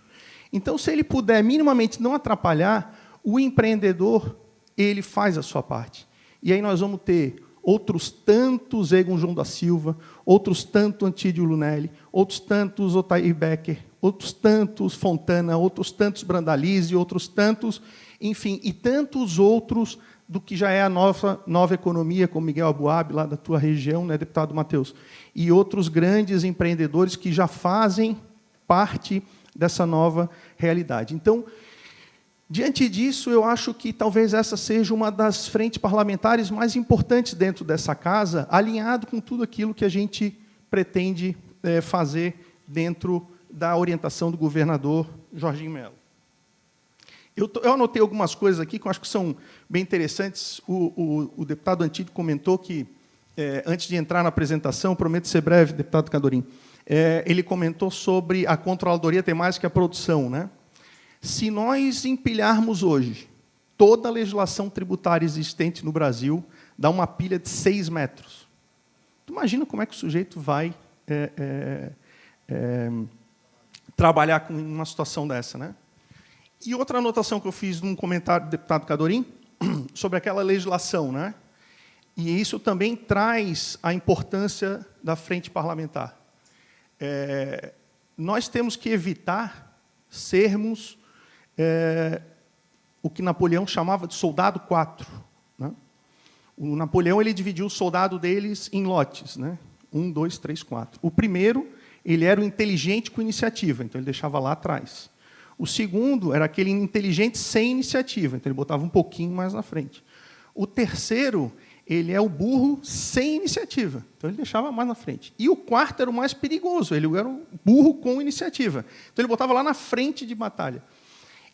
S8: Então, se ele puder minimamente não atrapalhar, o empreendedor, ele faz a sua parte. E aí nós vamos ter outros tantos Egon João da Silva, outros tantos Antídio Lunelli, outros tantos Otair Becker, outros tantos Fontana, outros tantos Brandalize, outros tantos, enfim, e tantos outros do que já é a nova economia, como Miguel Abuab, lá da tua região, né, deputado Matheus, e outros grandes empreendedores que já fazem parte dessa nova realidade. Então, diante disso, eu acho que talvez essa seja uma das frentes parlamentares mais importantes dentro dessa casa, alinhado com tudo aquilo que a gente pretende fazer dentro da orientação do governador Jorginho Melo. Eu anotei algumas coisas aqui que eu acho que são bem interessantes. O deputado Antídio comentou que, antes de entrar na apresentação, prometo ser breve, deputado Cadorim, ele comentou sobre a controladoria ter mais que a produção, né?
S9: Se nós empilharmos hoje toda a legislação tributária existente no Brasil, dá uma pilha de 6 metros. Tu imagina como é que o sujeito vai trabalhar com uma situação dessa, né? E outra anotação que eu fiz num comentário do deputado Cadorim, sobre aquela legislação, né? E isso também traz a importância da frente parlamentar. Nós temos que evitar sermos o que Napoleão chamava de soldado 4. Né? O Napoleão ele dividiu o soldado deles em lotes, né? 1, 2, 3, 4. O primeiro, ele era o inteligente com iniciativa, então ele deixava lá atrás. O segundo era aquele inteligente sem iniciativa, então ele botava um pouquinho mais na frente. O terceiro, ele é o burro sem iniciativa, então ele deixava mais na frente. E o quarto era o mais perigoso, ele era o burro com iniciativa, então ele botava lá na frente de batalha.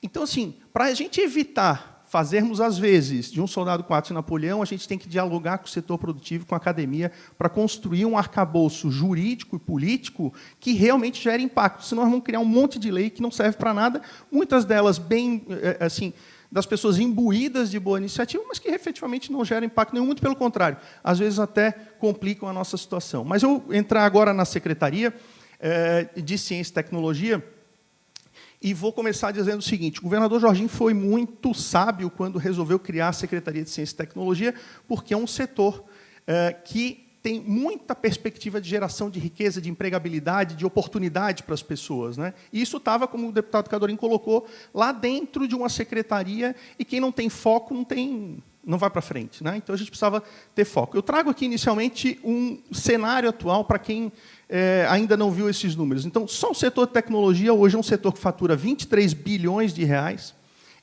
S9: Então, assim, para a gente evitar fazermos, às vezes, de um soldado 4 de Napoleão, a gente tem que dialogar com o setor produtivo, com a academia, para construir um arcabouço jurídico e político que realmente gere impacto. Senão, nós vamos criar um monte de lei que não serve para nada, muitas delas bem, assim, das pessoas imbuídas de boa iniciativa, mas que efetivamente não geram impacto nenhum, muito pelo contrário, às vezes até complicam a nossa situação. Mas eu entrar agora na Secretaria de Ciência e Tecnologia, e vou começar dizendo o seguinte: o governador Jorginho foi muito sábio quando resolveu criar a Secretaria de Ciência e Tecnologia, porque é um setor que tem muita perspectiva de geração de riqueza, de empregabilidade, de oportunidade para as pessoas, né? E isso estava, como o deputado Cadorim colocou, lá dentro de uma secretaria, e quem não tem foco não vai para frente, né? Então, a gente precisava ter foco. Eu trago aqui, inicialmente, um cenário atual para quem ainda não viu esses números. Então, só o setor de tecnologia hoje é um setor que fatura 23 bilhões de reais,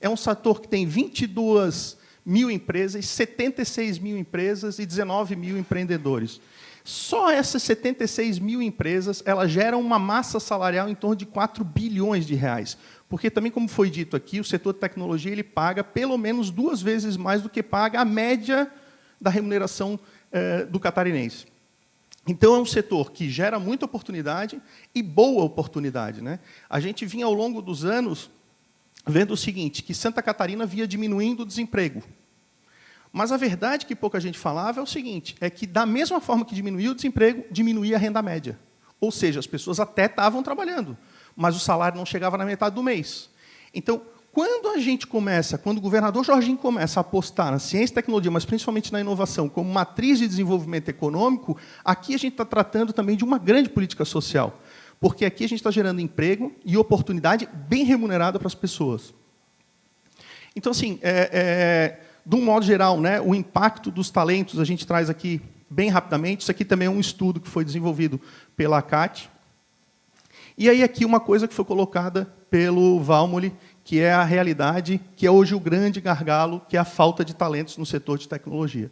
S9: é um setor que tem 22 mil empresas, 76 mil empresas e 19 mil empreendedores. Só essas 76 mil empresas elas geram uma massa salarial em torno de 4 bilhões de reais. Porque, também, como foi dito aqui, o setor de tecnologia ele paga pelo menos 2 vezes mais do que paga a média da remuneração do catarinense. Então, é um setor que gera muita oportunidade e boa oportunidade, né? A gente vinha, ao longo dos anos, vendo o seguinte, que Santa Catarina via diminuindo o desemprego. Mas a verdade que pouca gente falava é o seguinte, é que, da mesma forma que diminuía o desemprego, diminuía a renda média. Ou seja, as pessoas até estavam trabalhando, mas o salário não chegava na metade do mês. Então, quando o governador Jorginho começa a apostar na ciência e tecnologia, mas principalmente na inovação, como matriz de desenvolvimento econômico, aqui a gente está tratando também de uma grande política social, porque aqui a gente está gerando emprego e oportunidade bem remunerada para as pessoas. Então, assim, de um modo geral, né, o impacto dos talentos a gente traz aqui bem rapidamente. Isso aqui também é um estudo que foi desenvolvido pela ACAT. E aí aqui uma coisa que foi colocada pelo Valmoli, que é a realidade, que é hoje o grande gargalo, que é a falta de talentos no setor de tecnologia,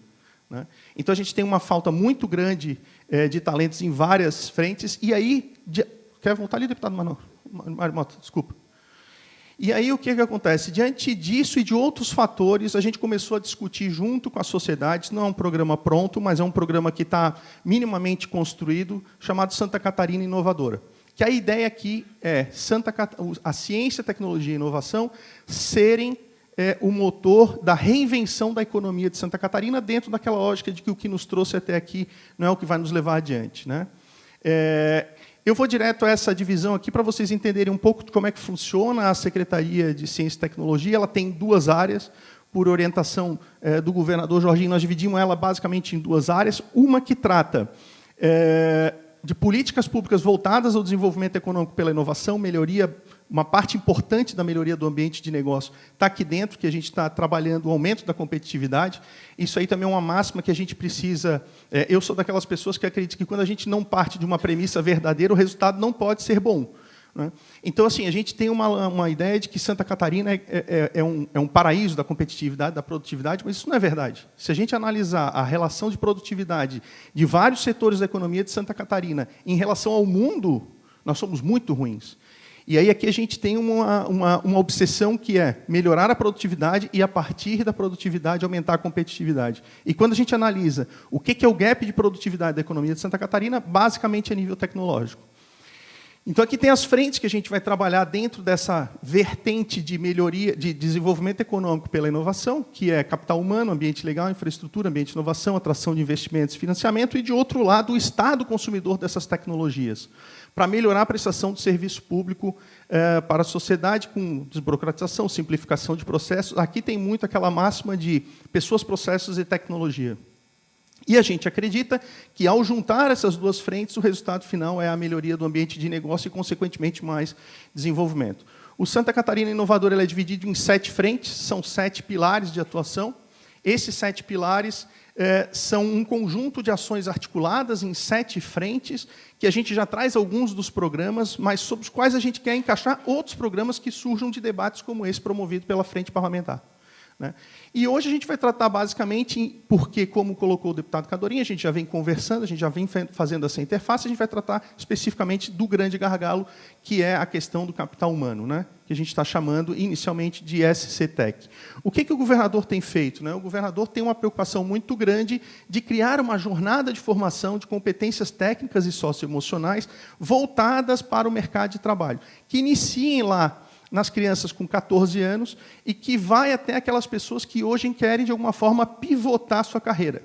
S9: né? Então, a gente tem uma falta muito grande de talentos em várias frentes. E aí... Quer voltar ali, deputado Mário Mota? Desculpa. E aí, o que acontece? Diante disso e de outros fatores, a gente começou a discutir junto com a sociedade. Não é um programa pronto, mas é um programa que está minimamente construído, chamado Santa Catarina Inovadora. Que a ideia aqui é a ciência, tecnologia e inovação serem o motor da reinvenção da economia de Santa Catarina, dentro daquela lógica de que o que nos trouxe até aqui não é o que vai nos levar adiante, né? Eu vou direto a essa divisão aqui para vocês entenderem um pouco de como é que funciona a Secretaria de Ciência e Tecnologia. Ela tem 2 áreas, por orientação do governador Jorginho. Nós dividimos ela basicamente em 2 áreas. Uma que trata de políticas públicas voltadas ao desenvolvimento econômico pela inovação, melhoria, uma parte importante da melhoria do ambiente de negócio está aqui dentro, que a gente está trabalhando o aumento da competitividade. Isso aí também é uma máxima que a gente precisa... eu sou daquelas pessoas que acreditam que, quando a gente não parte de uma premissa verdadeira, o resultado não pode ser bom, né? Então, assim, a gente tem uma ideia de que Santa Catarina é um paraíso da competitividade, da produtividade, mas isso não é verdade. Se a gente analisar a relação de produtividade de vários setores da economia de Santa Catarina em relação ao mundo, nós somos muito ruins. E aí aqui a gente tem uma obsessão que é melhorar a produtividade e, a partir da produtividade, aumentar a competitividade. E quando a gente analisa o que é o gap de produtividade da economia de Santa Catarina, basicamente é nível tecnológico. Então, aqui tem as frentes que a gente vai trabalhar dentro dessa vertente de melhoria, de desenvolvimento econômico pela inovação, que é capital humano, ambiente legal, infraestrutura, ambiente de inovação, atração de investimentos e financiamento, e, de outro lado, o Estado consumidor dessas tecnologias, para melhorar a prestação de serviço público para a sociedade, com desburocratização, simplificação de processos. Aqui tem muito aquela máxima de pessoas, processos e tecnologia. E a gente acredita que, ao juntar essas duas frentes, o resultado final é a melhoria do ambiente de negócio e, consequentemente, mais desenvolvimento. O Santa Catarina Inovador ele é dividido em 7 frentes, são 7 pilares de atuação. Esses 7 pilares são um conjunto de ações articuladas em 7 frentes, que a gente já traz alguns dos programas, mas sobre os quais a gente quer encaixar outros programas que surjam de debates como esse promovido pela Frente Parlamentar. Né? E hoje a gente vai tratar basicamente, porque, como colocou o deputado Cadorim, a gente já vem conversando, a gente já vem fazendo essa interface, a gente vai tratar especificamente do grande gargalo, que é a questão do capital humano, né? Que a gente está chamando inicialmente de SCTEC. O que o governador tem feito? Né? O governador tem uma preocupação muito grande de criar uma jornada de formação de competências técnicas e socioemocionais voltadas para o mercado de trabalho, que iniciem lá nas crianças com 14 anos e que vai até aquelas pessoas que hoje querem, de alguma forma, pivotar a sua carreira.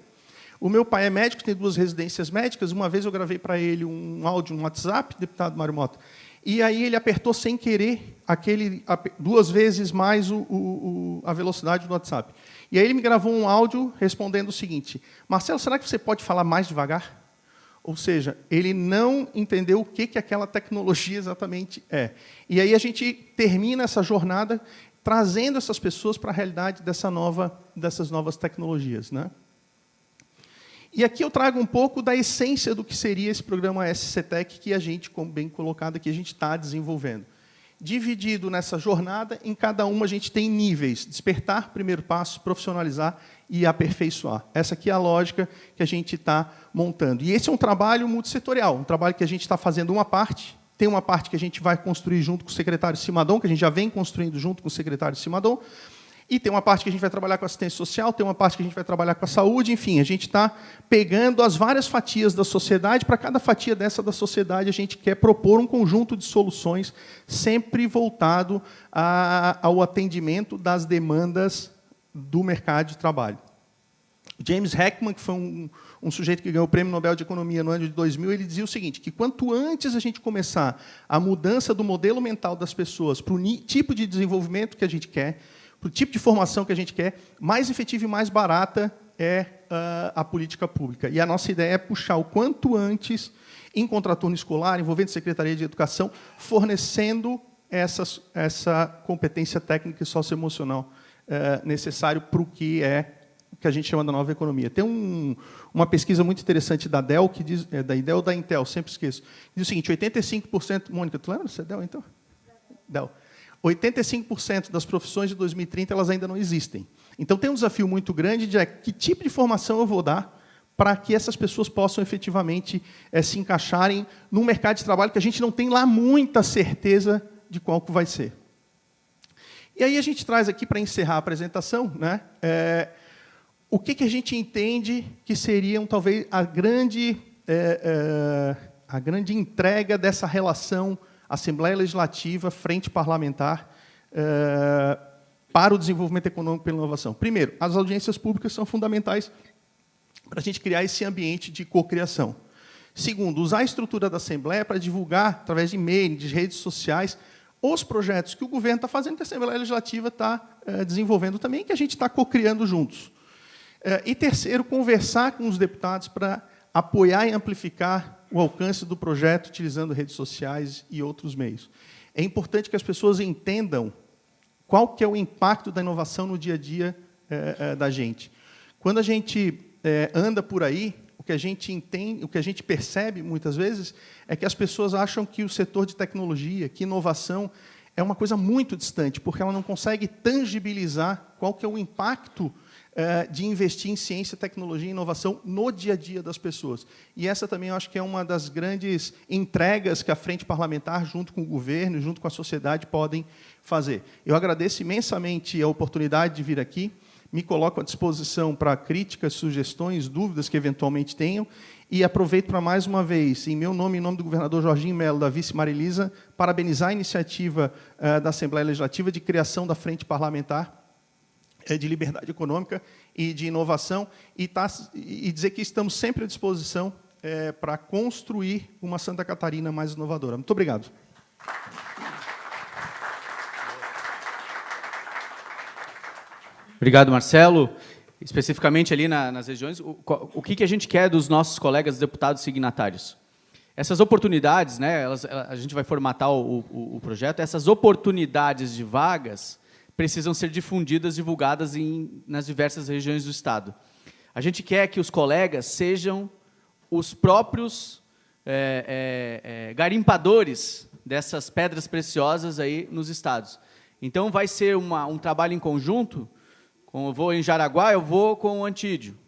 S9: O meu pai é médico, tem 2 residências médicas. Uma vez eu gravei para ele um áudio no WhatsApp, deputado Mário Mota, e aí ele apertou sem querer 2 vezes mais a velocidade do WhatsApp. E aí ele me gravou um áudio respondendo o seguinte: Marcelo, será que você pode falar mais devagar? Ou seja, ele não entendeu o que aquela tecnologia exatamente é. E aí a gente termina essa jornada trazendo essas pessoas para a realidade dessas novas tecnologias. Né? E aqui eu trago um pouco da essência do que seria esse programa SCTEC que a gente, como bem colocado aqui, a gente está desenvolvendo. Dividido nessa jornada, em cada uma a gente tem níveis: despertar, primeiro passo, profissionalizar e aperfeiçoar. Essa aqui é a lógica que a gente está montando. E esse é um trabalho multissetorial, um trabalho que a gente está fazendo uma parte, tem uma parte que a gente vai construir junto com o secretário Simadon, que a gente já vem construindo junto com o secretário Simadon, e tem uma parte que a gente vai trabalhar com assistência social, tem uma parte que a gente vai trabalhar com a saúde, enfim, a gente está pegando as várias fatias da sociedade. Para cada fatia dessa da sociedade, a gente quer propor um conjunto de soluções, sempre voltado ao atendimento das demandas do mercado de trabalho. James Heckman, que foi um sujeito que ganhou o Prêmio Nobel de Economia no ano de 2000, ele dizia o seguinte, que quanto antes a gente começar a mudança do modelo mental das pessoas para o tipo de desenvolvimento que a gente quer, para o tipo de formação que a gente quer, mais efetiva e mais barata é a política pública. E a nossa ideia é puxar o quanto antes, em contraturno escolar, envolvendo a Secretaria de Educação, fornecendo essa competência técnica e socioemocional necessário para o que a gente chama da nova economia. Tem uma pesquisa muito interessante da Dell, que diz, da Dell ou da Intel, sempre esqueço, diz o seguinte: 85%... Mônica, tu lembra? Você é Dell, então? Dell. 85% das profissões de 2030 elas ainda não existem. Então, tem um desafio muito grande de que tipo de formação eu vou dar para que essas pessoas possam efetivamente se encaixarem num mercado de trabalho que a gente não tem lá muita certeza de qual que vai ser. E aí a gente traz aqui, para encerrar a apresentação, né, o que a gente entende que seriam, talvez, a grande entrega dessa relação Assembleia Legislativa, Frente Parlamentar, para o desenvolvimento econômico pela inovação. Primeiro, as audiências públicas são fundamentais para a gente criar esse ambiente de cocriação. Segundo, usar a estrutura da Assembleia para divulgar, através de e-mail, de redes sociais, os projetos que o governo está fazendo, que a Assembleia Legislativa está desenvolvendo também, que a gente está cocriando juntos. E terceiro, conversar com os deputados para apoiar e amplificar o alcance do projeto utilizando redes sociais e outros meios. É importante que as pessoas entendam qual que é o impacto da inovação no dia a dia da gente. Quando a gente anda por aí, o que a gente entende, o que a gente percebe muitas vezes é que as pessoas acham que o setor de tecnologia, que inovação, é uma coisa muito distante, porque ela não consegue tangibilizar qual que é o impacto de investir em ciência, tecnologia e inovação no dia a dia das pessoas. E essa também eu acho que é uma das grandes entregas que a Frente Parlamentar, junto com o governo, junto com a sociedade, podem fazer. Eu agradeço imensamente a oportunidade de vir aqui. me coloco à disposição para críticas, sugestões, dúvidas que eventualmente tenham, e aproveito para, mais uma vez, em meu nome e em nome do governador Jorginho Melo, da vice Marilisa, parabenizar a iniciativa da Assembleia Legislativa de criação da Frente Parlamentar de Liberdade Econômica e de Inovação, e dizer que estamos sempre à disposição para construir uma Santa Catarina mais inovadora. Muito obrigado.
S2: Obrigado, Marcelo. Especificamente ali nas regiões, o que a gente quer dos nossos colegas deputados signatários? Essas oportunidades, né, a gente vai formatar o projeto, essas oportunidades de vagas precisam ser difundidas, divulgadas nas diversas regiões do Estado. A gente quer que os colegas sejam os próprios garimpadores dessas pedras preciosas aí nos estados. Então, vai ser um trabalho em conjunto. Eu vou em Jaraguá, eu vou com o Antídio.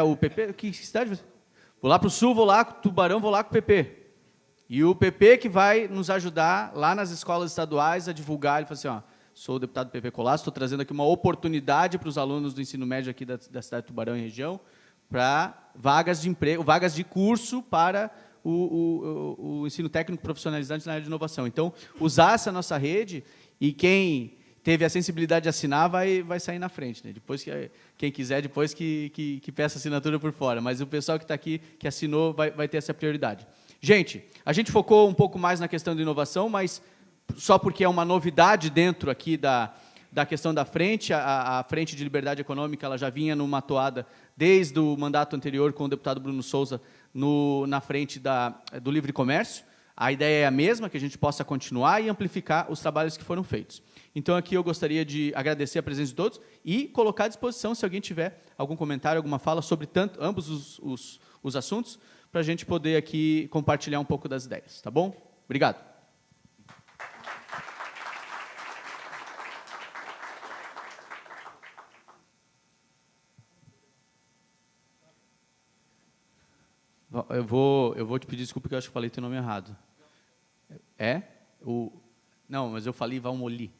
S2: O PP, que cidade? Vou lá para o Sul, vou lá com o Tubarão, vou lá com o PP. E o PP que vai nos ajudar lá nas escolas estaduais a divulgar. Ele fala assim, ó, sou o deputado PP Colasso, estou trazendo aqui uma oportunidade para os alunos do ensino médio aqui da cidade de Tubarão e região, para vagas de emprego, vagas de curso para o ensino técnico profissionalizante na área de inovação. Então, usar essa nossa rede, e quem teve a sensibilidade de assinar vai sair na frente, né? Depois quem quiser, depois que peça assinatura por fora. Mas o pessoal que está aqui, que assinou, vai ter essa prioridade. Gente, a gente focou um pouco mais na questão de inovação, mas só porque é uma novidade dentro aqui da questão da frente, a Frente de Liberdade Econômica, ela já vinha numa toada desde o mandato anterior com o deputado Bruno Souza na frente do livre comércio. A ideia é a mesma, que a gente possa continuar e amplificar os trabalhos que foram feitos. Então, aqui eu gostaria de agradecer a presença de todos e colocar à disposição, se alguém tiver algum comentário, alguma fala sobre ambos os assuntos, para a gente poder aqui compartilhar um pouco das ideias. Tá bom? Obrigado. Eu vou te pedir desculpa, porque eu acho que falei teu nome errado. Não, mas eu falei Valmoli.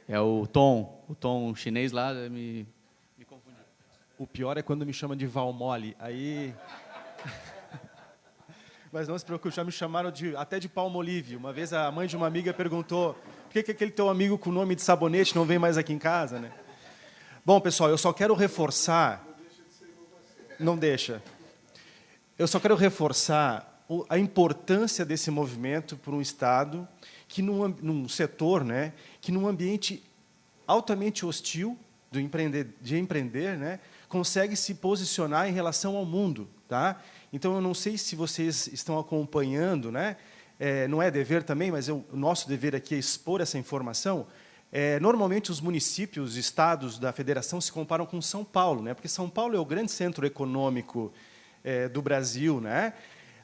S2: É o tom chinês lá, me confundiu.
S8: O pior é quando me chama de Valmole. Aí... Mas não se preocupe, já me chamaram até de Palmolive. Uma vez a mãe de uma amiga perguntou por que aquele teu amigo com o nome de Sabonete não vem mais aqui em casa, né? Bom, pessoal, eu só quero reforçar... Não deixa. Eu só quero reforçar a importância desse movimento para um Estado que, num setor, né, que num ambiente altamente hostil de empreender, né, consegue se posicionar em relação ao mundo. Tá? Então, eu não sei se vocês estão acompanhando, né, não é dever também, mas o nosso dever aqui é expor essa informação. Normalmente, os municípios, estados da federação se comparam com São Paulo, né, porque São Paulo é o grande centro econômico do Brasil, né?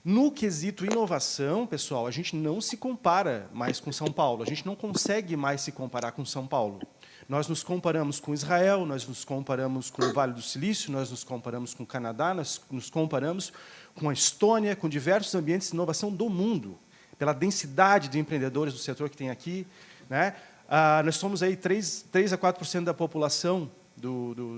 S8: No quesito inovação, pessoal, a gente não se compara mais com São Paulo. A gente não consegue mais se comparar com São Paulo. Nós nos comparamos com Israel, nós nos comparamos com o Vale do Silício, nós nos comparamos com o Canadá, nós nos comparamos com a Estônia, com diversos ambientes de inovação do mundo, pela densidade de empreendedores do setor que tem aqui, né? Nós somos aí 3 a 4% da população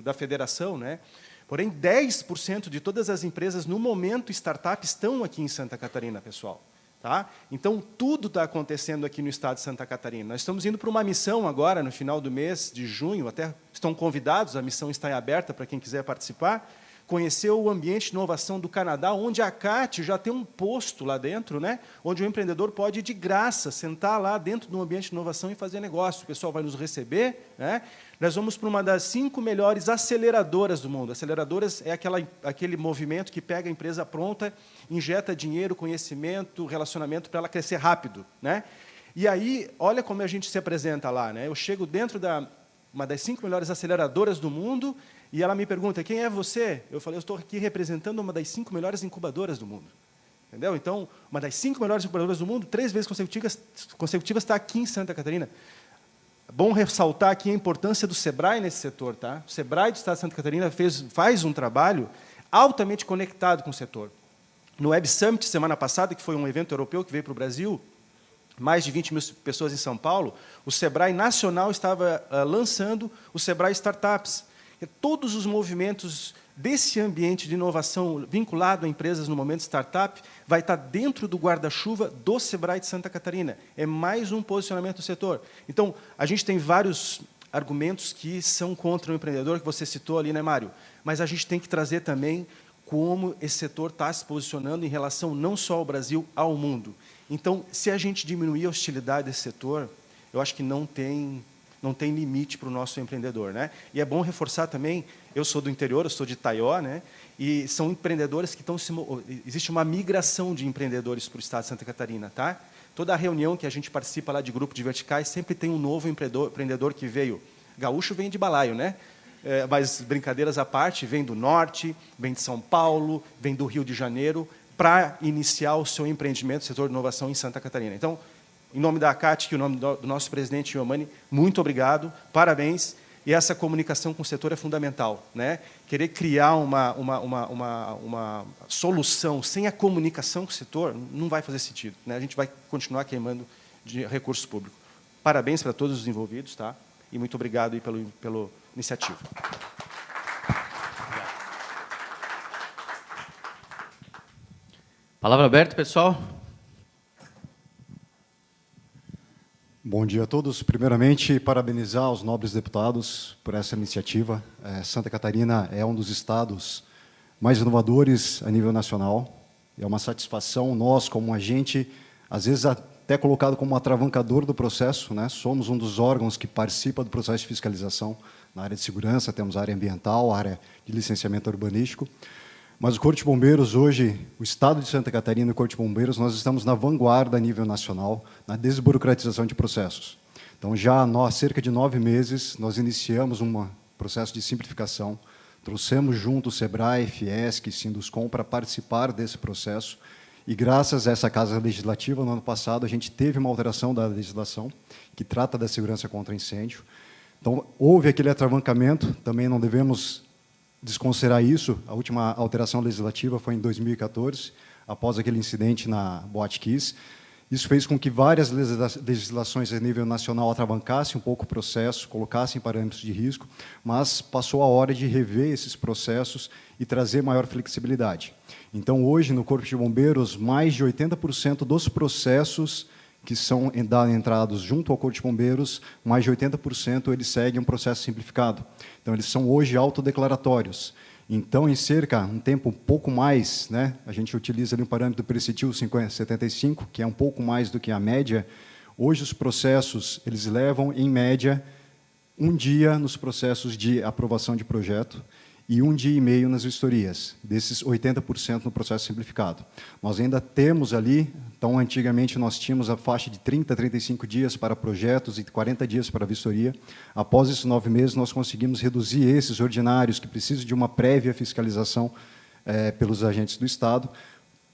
S8: da federação, né? Porém, 10% de todas as empresas, no momento, startup, estão aqui em Santa Catarina, pessoal. Tá? Então, tudo está acontecendo aqui no estado de Santa Catarina. Nós estamos indo para uma missão agora, no final do mês de junho, até estão convidados, a missão está aberta para quem quiser participar, conhecer o ambiente de inovação do Canadá, onde a CAT já tem um posto lá dentro, né? Onde o empreendedor pode, de graça, sentar lá dentro do ambiente de inovação e fazer negócio. O pessoal vai nos receber, né? Nós vamos para uma das 5 melhores aceleradoras do mundo. Aceleradoras é aquele movimento que pega a empresa pronta, injeta dinheiro, conhecimento, relacionamento para ela crescer rápido, né? E aí, olha como a gente se apresenta lá, né? Eu chego dentro uma das 5 melhores aceleradoras do mundo e ela me pergunta, quem é você? Eu falei, eu estou aqui representando uma das 5 melhores incubadoras do mundo. Entendeu? Então, uma das 5 melhores incubadoras do mundo, 3 vezes consecutivas está aqui em Santa Catarina. Bom ressaltar aqui a importância do SEBRAE nesse setor. Tá? O SEBRAE do Estado de Santa Catarina faz um trabalho altamente conectado com o setor. No Web Summit, semana passada, que foi um evento europeu que veio para o Brasil, mais de 20 mil pessoas em São Paulo, o Sebrae Nacional estava lançando o Sebrae Startups. E todos os movimentos desse ambiente de inovação vinculado a empresas no momento startup vai estar dentro do guarda-chuva do Sebrae de Santa Catarina. É mais um posicionamento do setor. Então, a gente tem vários argumentos que são contra o empreendedor, que você citou ali, né, Mário? Mas a gente tem que trazer também como esse setor está se posicionando em relação não só ao Brasil, ao mundo. Então, se a gente diminuir a hostilidade desse setor, eu acho que não tem limite para o nosso empreendedor, né? E é bom reforçar também, eu sou do interior, eu sou de Itaió, né? E são empreendedores que existe uma migração de empreendedores para o estado de Santa Catarina, tá? Toda a reunião que a gente participa lá de grupo de verticais, sempre tem um novo empreendedor que veio. Gaúcho vem de balaio, né? Mas, brincadeiras à parte, vem do norte, vem de São Paulo, vem do Rio de Janeiro, para iniciar o seu empreendimento no setor de inovação em Santa Catarina. Então, em nome da ACAT, em nome do nosso presidente Iomani, muito obrigado, parabéns. E essa comunicação com o setor é fundamental, né? Querer criar uma solução sem a comunicação com o setor não vai fazer sentido, né? A gente vai continuar queimando de recursos públicos. Parabéns para todos os envolvidos, tá? E muito obrigado aí pela iniciativa.
S2: Palavra aberta, pessoal.
S10: Bom dia a todos. Primeiramente, parabenizar os nobres deputados por essa iniciativa. Santa Catarina é um dos estados mais inovadores a nível nacional. É uma satisfação nós, como agente, às vezes até colocado como atravancador do processo, né? Somos um dos órgãos que participa do processo de fiscalização na área de segurança, temos a área ambiental, a área de licenciamento urbanístico. Mas o Corpo de Bombeiros, hoje, o Estado de Santa Catarina e o Corpo de Bombeiros, nós estamos na vanguarda a nível nacional, na desburocratização de processos. Então, já há cerca de 9 meses, nós iniciamos um processo de simplificação, trouxemos junto o Sebrae, Fiesc, Sinduscom para participar desse processo, e graças a essa Casa Legislativa, no ano passado, a gente teve uma alteração da legislação que trata da segurança contra incêndio. Então, houve aquele atravancamento, também não devemos desconsiderar isso. A última alteração legislativa foi em 2014, após aquele incidente na Boate Kiss. Isso fez com que várias legislações a nível nacional atravancassem um pouco o processo, colocassem parâmetros de risco, mas passou a hora de rever esses processos e trazer maior flexibilidade. Então, hoje, no Corpo de Bombeiros, mais de 80% dos processos que são entrados junto ao Corpo de Bombeiros, mais de 80% eles seguem um processo simplificado. Então, eles são hoje autodeclaratórios. Então, em cerca, um tempo um pouco mais, né, a gente utiliza ali um parâmetro do Percetil 75, que é um pouco mais do que a média, hoje os processos, eles levam, em média, 1 dia nos processos de aprovação de projeto e 1 dia e meio nas vistorias, desses 80% no processo simplificado. Nós ainda temos ali, então, antigamente nós tínhamos a faixa de 30 a 35 dias para projetos e 40 dias para vistoria. Após esses 9 meses, nós conseguimos reduzir esses ordinários, que precisam de uma prévia fiscalização pelos agentes do Estado,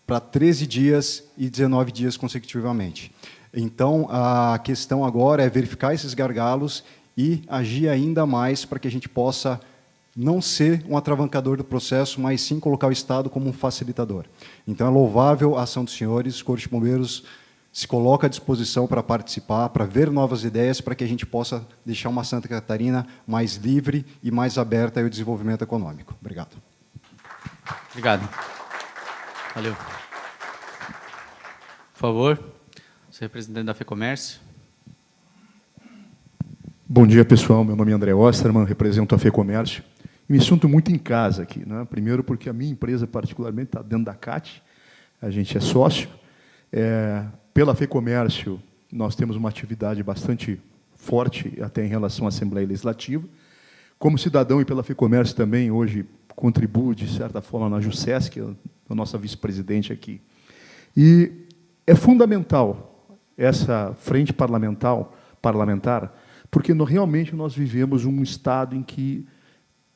S10: para 13 dias e 19 dias consecutivamente. Então, a questão agora é verificar esses gargalos e agir ainda mais para que a gente possa não ser um atravancador do processo, mas sim colocar o Estado como um facilitador. Então, é louvável a ação dos senhores, o Corpo de Bombeiros se coloca à disposição para participar, para ver novas ideias, para que a gente possa deixar uma Santa Catarina mais livre e mais aberta ao desenvolvimento econômico. Obrigado.
S2: Obrigado. Valeu. Por favor, você é representante da FEComércio.
S11: Bom dia, pessoal. Meu nome é André Osterman, represento a FEComércio. E me sinto muito em casa aqui, né? Primeiro porque a minha empresa, particularmente, está dentro da CAT, a gente é sócio. Pela FEComércio, nós temos uma atividade bastante forte, até em relação à Assembleia Legislativa. Como cidadão e pela FEComércio também, hoje, contribuo, de certa forma, na JUSESC, a nossa vice-presidente aqui. E é fundamental essa frente parlamentar, porque realmente nós vivemos um estado em que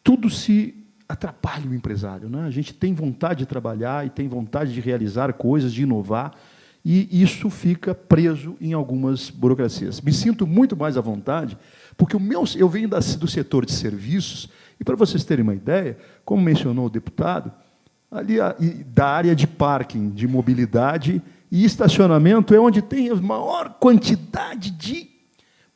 S11: tudo se atrapalha o empresário, né? A gente tem vontade de trabalhar e tem vontade de realizar coisas, de inovar, e isso fica preso em algumas burocracias. Me sinto muito mais à vontade, porque eu venho do setor de serviços, e para vocês terem uma ideia, como mencionou o deputado, ali da área de parking, de mobilidade, e estacionamento é onde tem a maior quantidade de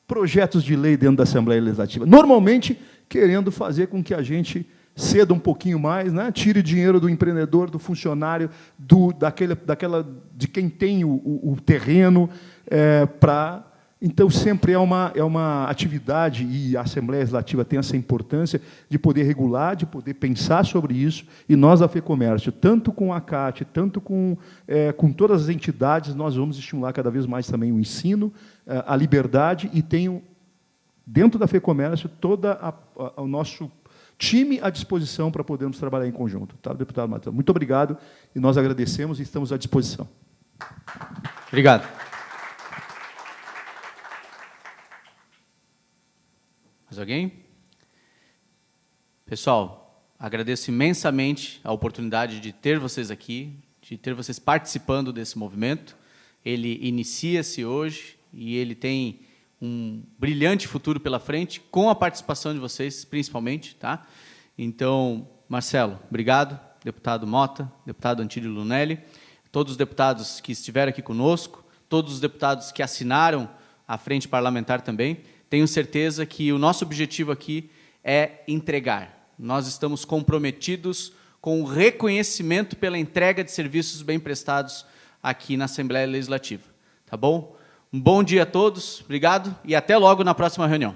S11: projetos de lei dentro da Assembleia Legislativa. Normalmente, querendo fazer com que a gente ceda um pouquinho mais, né? Tire dinheiro do empreendedor, do funcionário, de quem tem o terreno, para... Então, sempre é uma atividade, e a Assembleia Legislativa tem essa importância de poder regular, de poder pensar sobre isso, e nós, da FEComércio, tanto com a CAT, tanto com todas as entidades, nós vamos estimular cada vez mais também o ensino, a liberdade, e tenho, dentro da FEComércio, todo o nosso time à disposição para podermos trabalhar em conjunto. Tá, deputado Matheus? Muito obrigado, e nós agradecemos e estamos à disposição.
S2: Obrigado. Mais alguém? Pessoal, agradeço imensamente a oportunidade de ter vocês aqui, de ter vocês participando desse movimento. Ele inicia-se hoje e ele tem um brilhante futuro pela frente, com a participação de vocês, principalmente. Tá? Então, Marcelo, obrigado. Deputado Mota, deputado Antílio Lunelli, todos os deputados que estiveram aqui conosco, todos os deputados que assinaram a frente parlamentar também. Tenho certeza que o nosso objetivo aqui é entregar. Nós estamos comprometidos com o reconhecimento pela entrega de serviços bem prestados aqui na Assembleia Legislativa. Tá bom? Um bom dia a todos, obrigado e até logo na próxima reunião.